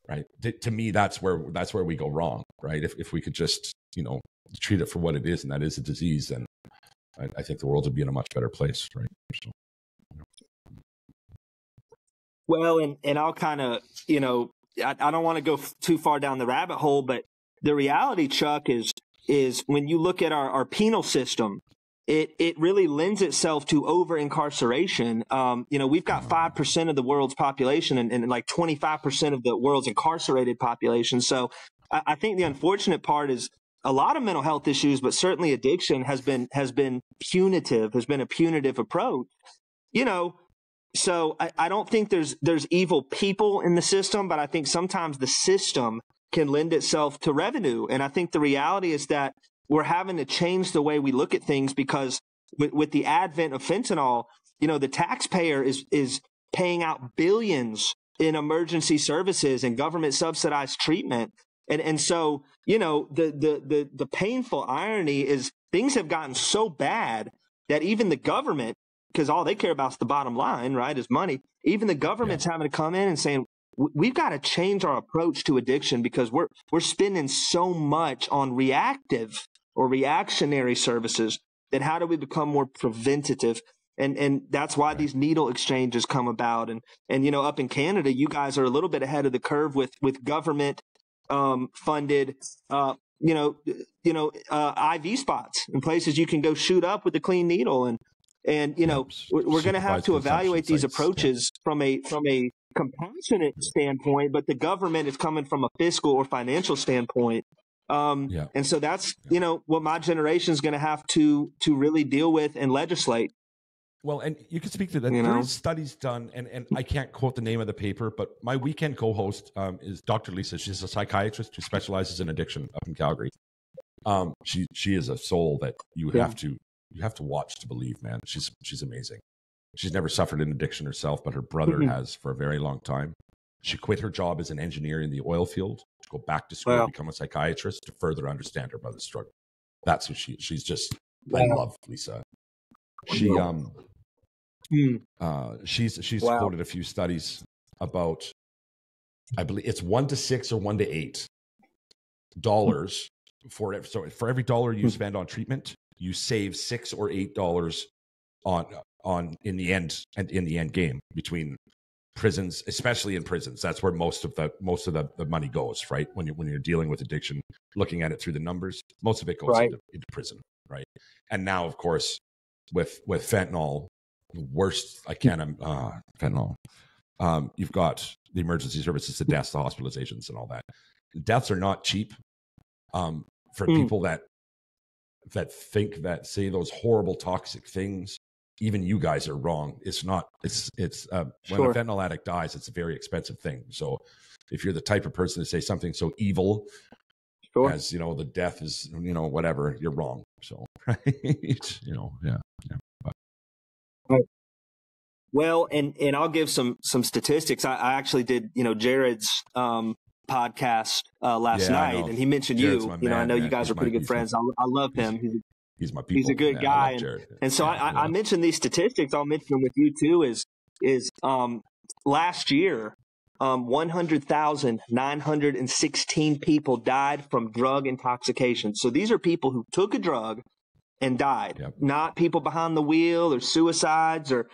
right? To me, that's where we go wrong, right? If we could just, treat it for what it is, and that is a disease, then I think the world would be in a much better place, right? So, Well, and I'll kind of, I don't want to go too far down the rabbit hole, but the reality, Chuck, is when you look at our penal system, it really lends itself to over incarceration. We've got 5% of the world's population and like 25% of the world's incarcerated population. So I think the unfortunate part is a lot of mental health issues, but certainly addiction has been punitive, has been a punitive approach. So I don't think there's evil people in the system, but I think sometimes the system can lend itself to revenue. And I think the reality is that we're having to change the way we look at things, because with the advent of fentanyl, the taxpayer is paying out billions in emergency services and government subsidized treatment. And so, the painful irony is things have gotten so bad that even the government, because all they care about is the bottom line, right, is money. Even the government's having to come in and saying, we've got to change our approach to addiction, because we're spending so much on reactive or reactionary services, that how do we become more preventative? And that's why these needle exchanges come about. And up in Canada, you guys are a little bit ahead of the curve with government funded IV spots and places you can go shoot up with a clean needle. And we're going to have to evaluate these approaches from a compassionate standpoint, but the government is coming from a fiscal or financial standpoint. And so that's, what my generation is going to have to really deal with and legislate. Well, and you can speak to that. There's studies done, and I can't quote the name of the paper, but my weekend co-host is Dr. Lisa. She's a psychiatrist who specializes in addiction up in Calgary. She is a soul that you have to watch to believe, man. She's amazing. She's never suffered an addiction herself, but her brother has for a very long time. She quit her job as an engineer in the oil field to go back to school, become a psychiatrist to further understand her brother's struggle. That's who she's just, I love Lisa. She's quoted a few studies about, I believe it's $1 to $6 or $1 to $8 for it. So for every dollar you spend on treatment, you save $6 or $8 on in the end game between prisons, especially in prisons. That's where most of the money goes, right? When you're dealing with addiction, looking at it through the numbers, most of it goes into prison, right? And now, of course, with fentanyl, the worst fentanyl. You've got the emergency services, the deaths, the hospitalizations, and all that. Deaths are not cheap. For people that think that say those horrible toxic things. Even you guys are wrong. It's not. It's when a fentanyl addict dies, it's a very expensive thing. So if you're the type of person to say something so evil as the death is whatever, you're wrong. So Well, and I'll give some statistics. I actually did Jared's podcast last night, and he mentioned Jared's you. I know you guys are pretty good friends. I love him. He's my people. He's a good guy. And so I mentioned these statistics. I'll mention them with you too. Is last year, 100,916 people died from drug intoxication. So these are people who took a drug and died, not people behind the wheel or suicides or,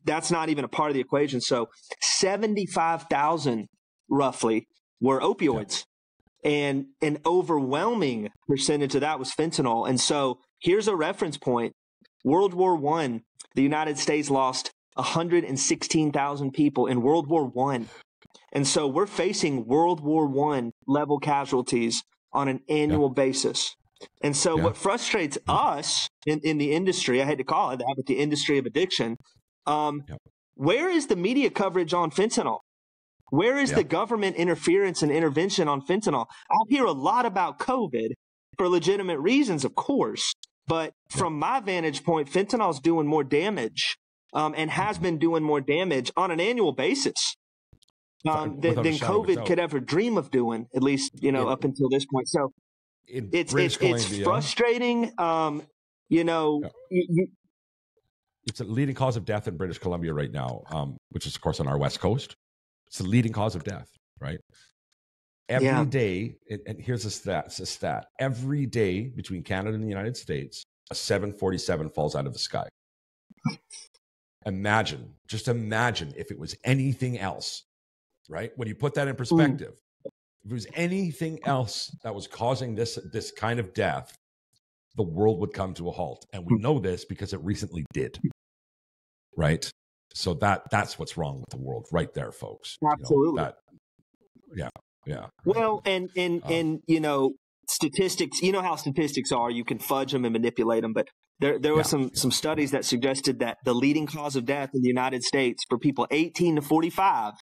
that's not even a part of the equation. So 75,000 roughly were opioids. And an overwhelming percentage of that was fentanyl. And so here's a reference point. World War I, the United States lost 116,000 people in World War I. And so we're facing World War I level casualties on an annual basis. And so what frustrates us in the industry, I hate to call it that, but the industry of addiction, where is the media coverage on fentanyl? Where is the government interference and intervention on fentanyl? I'll hear a lot about COVID for legitimate reasons, of course. But from my vantage point, fentanyl is doing more damage and has been doing more damage on an annual basis than COVID could ever dream of doing, at least, up until this point. So it's frustrating. It's a leading cause of death in British Columbia right now, which is, of course, on our West Coast. It's the leading cause of death, right? Every day, and here's a stat. Every day between Canada and the United States, a 747 falls out of the sky. Just imagine if it was anything else, right? When you put that in perspective, if it was anything else that was causing this kind of death, the world would come to a halt. And we know this because it recently did. Right? So that's what's wrong with the world right there, folks. Absolutely. Yeah. Well, and statistics, you know how statistics are, you can fudge them and manipulate them, but there were some studies that suggested that the leading cause of death in the United States for people 18 to 45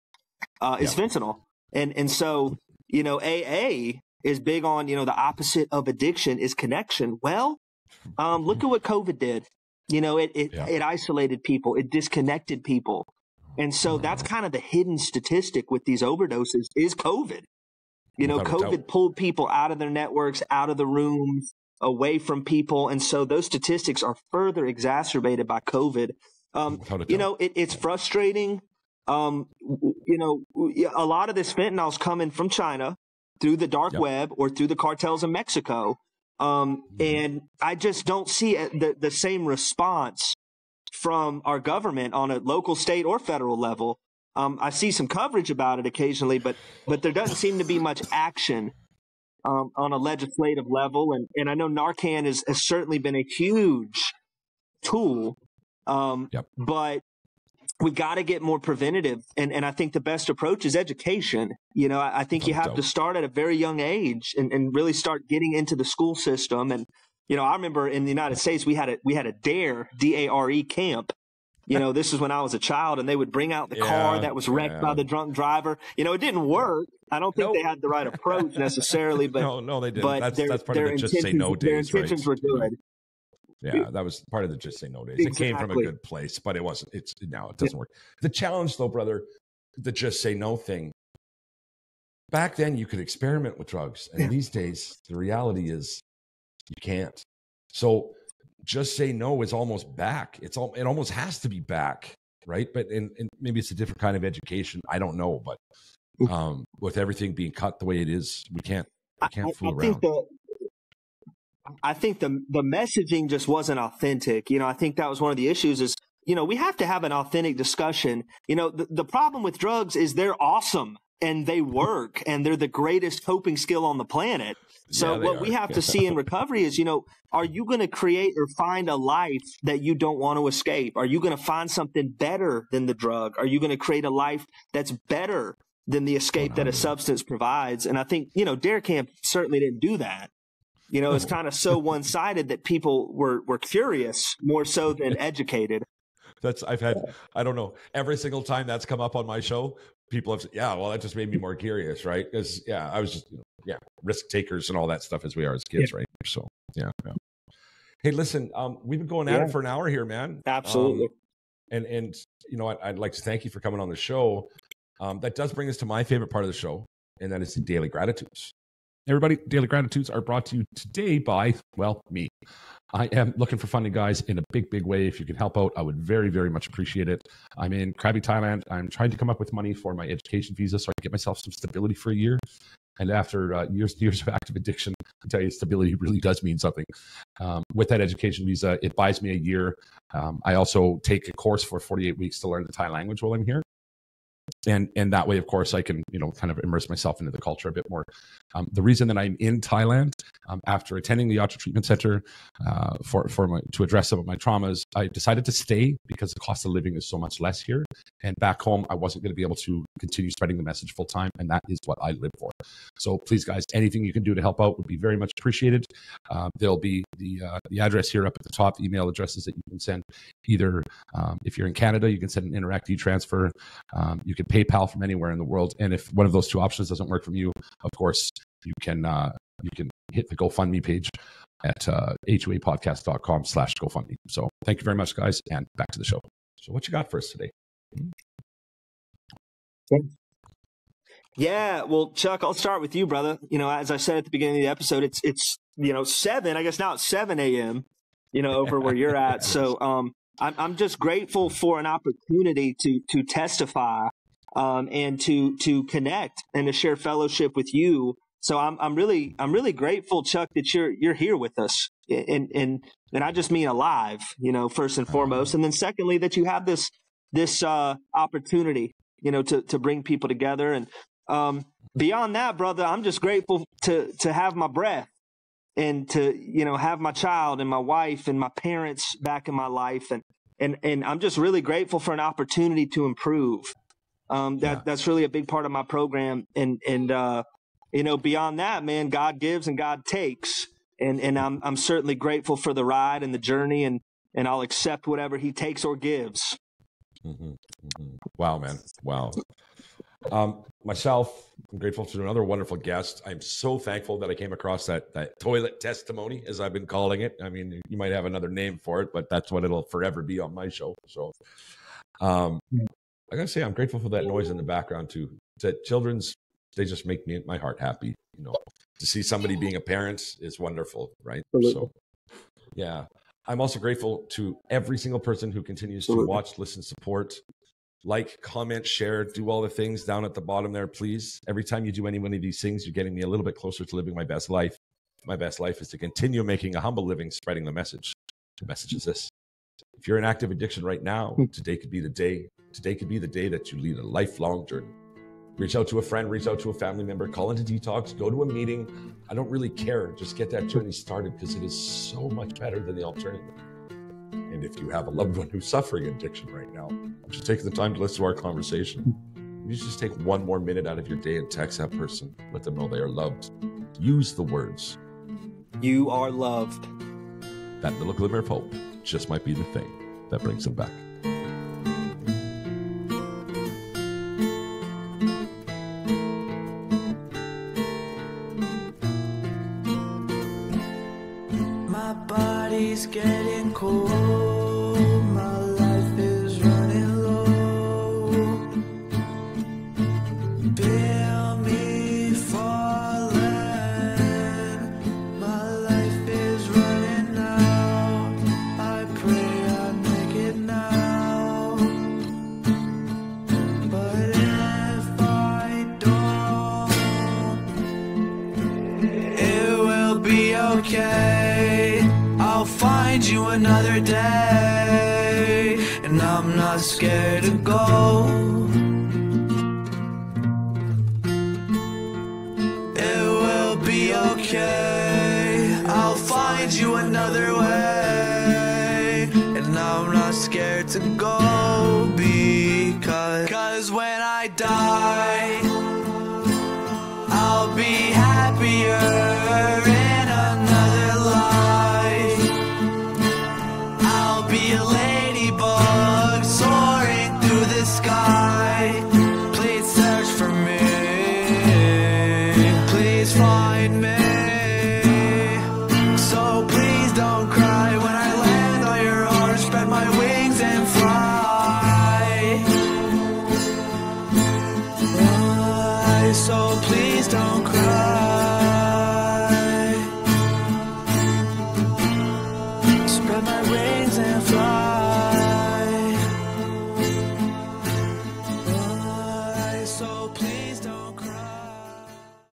is fentanyl. And so, AA is big on, the opposite of addiction is connection. Well, look at what COVID did. It isolated people, it disconnected people. And so that's kind of the hidden statistic with these overdoses is COVID. COVID pulled people out of their networks, out of the rooms, away from people. And so those statistics are further exacerbated by COVID. It's frustrating. A lot of this fentanyl is coming from China through the dark web or through the cartels in Mexico. And I just don't see the same response from our government on a local, state, or federal level. I see some coverage about it occasionally, but there doesn't seem to be much action on a legislative level. And I know Narcan has certainly been a huge tool, but we got to get more preventative. And I think the best approach is education. I think you have to start at a very young age and really start getting into the school system. And, I remember in the United States, we had a DARE, DARE camp. This is when I was a child, and they would bring out the car that was wrecked by the drunk driver. It didn't work. I don't think they had the right approach necessarily, but no, they didn't. But that's part of the just say no days. Their intentions were good. Yeah, that was part of the just say no days. Exactly. It came from a good place, but it wasn't. It doesn't work. The challenge, though, brother, the just say no thing. Back then, you could experiment with drugs, and these days, the reality is you can't. So. Just say no is almost back. It almost has to be back, right? But and maybe it's a different kind of education. I don't know, but with everything being cut the way it is, we can't fool around. I think the messaging just wasn't authentic. I think that was one of the issues. Is we have to have an authentic discussion. The problem with drugs is they're awesome and they work and they're the greatest coping skill on the planet. So what we have to see in recovery is, are you going to create or find a life that you don't want to escape? Are you going to find something better than the drug? Are you going to create a life that's better than the escape that a substance provides? And I think, DARE Camp certainly didn't do that. It's kind of so one-sided that people were curious more so than educated. I don't know, every single time that's come up on my show, people have said, that just made me more curious, right? Because, I was just, risk takers and all that stuff as we are as kids, right? So, yeah. Hey, listen, we've been going at it for an hour here, man. Absolutely. And I'd like to thank you for coming on the show. That does bring us to my favorite part of the show, and that is the Daily Gratitudes. Everybody, Daily Gratitudes are brought to you today by, me. I am looking for funding, guys, in a big, big way. If you could help out, I would very, very much appreciate it. I'm in Krabi, Thailand. I'm trying to come up with money for my education visa so I can get myself some stability for a year. And after years of active addiction, I tell you, stability really does mean something. With that education visa, it buys me a year. I also take a course for 48 weeks to learn the Thai language while I'm here. And that way, of course, I can, kind of immerse myself into the culture a bit more. The reason that I'm in Thailand, after attending the Yatra Treatment Center to address some of my traumas, I decided to stay because the cost of living is so much less here. And back home, I wasn't going to be able to continue spreading the message full time. And that is what I live for. So please, guys, anything you can do to help out would be very much appreciated. There'll be the address here up at the top, the email addresses that you can send. Either if you're in Canada, you can send an Interact e-transfer. You can PayPal from anywhere in the world. And if one of those two options doesn't work from you, of course, you can hit the GoFundMe page at huapodcast.com/GoFundMe. So thank you very much, guys. And back to the show. So what you got for us today? Yeah, well, Chuck, I'll start with you, brother. As I said at the beginning of the episode, it's 7, I guess now it's 7 a.m., over where you're at. So I'm just grateful for an opportunity to testify and to connect and to share fellowship with you. So I'm really grateful, Chuck, that you're here with us, and I just mean alive, first and foremost, and then secondly that you have this opportunity, to bring people together, and beyond that, brother, I'm just grateful to have my breath. and to, you know, have my child and my wife and my parents back in my life. And I'm just really grateful for an opportunity to improve. That's really a big part of my program. And you know, beyond that, man, God gives and God takes. And I'm certainly grateful for the ride and the journey, and I'll accept whatever he takes or gives. Mm-hmm. Mm-hmm. Wow, man. Wow. Myself, I'm grateful to another wonderful guest. I'm so thankful that I came across that toilet testimony, as I've been calling it. I mean, you might have another name for it, but that's what it'll forever be on my show. So I gotta say, I'm grateful for that noise in the background too. That children's, they just make my heart happy. You know, to see somebody being a parent is wonderful, right? Absolutely. So yeah. I'm also grateful to every single person who continues to watch, listen, support, like, comment, share, do all the things down at the bottom there, please. Every time you do any one of these things, you're getting me a little bit closer to living my best life. My best life is to continue making a humble living, spreading the message. The message is this: if you're in active addiction right now, today could be the day. Today could be the day that you lead a lifelong journey. Reach out to a friend, reach out to a family member, call into detox, go to a meeting. I don't really care. Just get that journey started, because it is so much better than the alternative. And if you have a loved one who's suffering addiction right now, just take the time to listen to our conversation. You just take one more minute out of your day and text that person. Let them know they are loved. Use the words, "You are loved." That little glimmer of hope just might be the thing that brings them back. My body's getting cold, my life is running low. Bail me falling, my life is running out. I pray I make it now, but if I don't, it will be okay. I'll find you another day, and I'm not scared to go. It will be okay. I'll find you another way, and I'm not scared to go, because when I die, I'll be happier in another life. I'll be a lady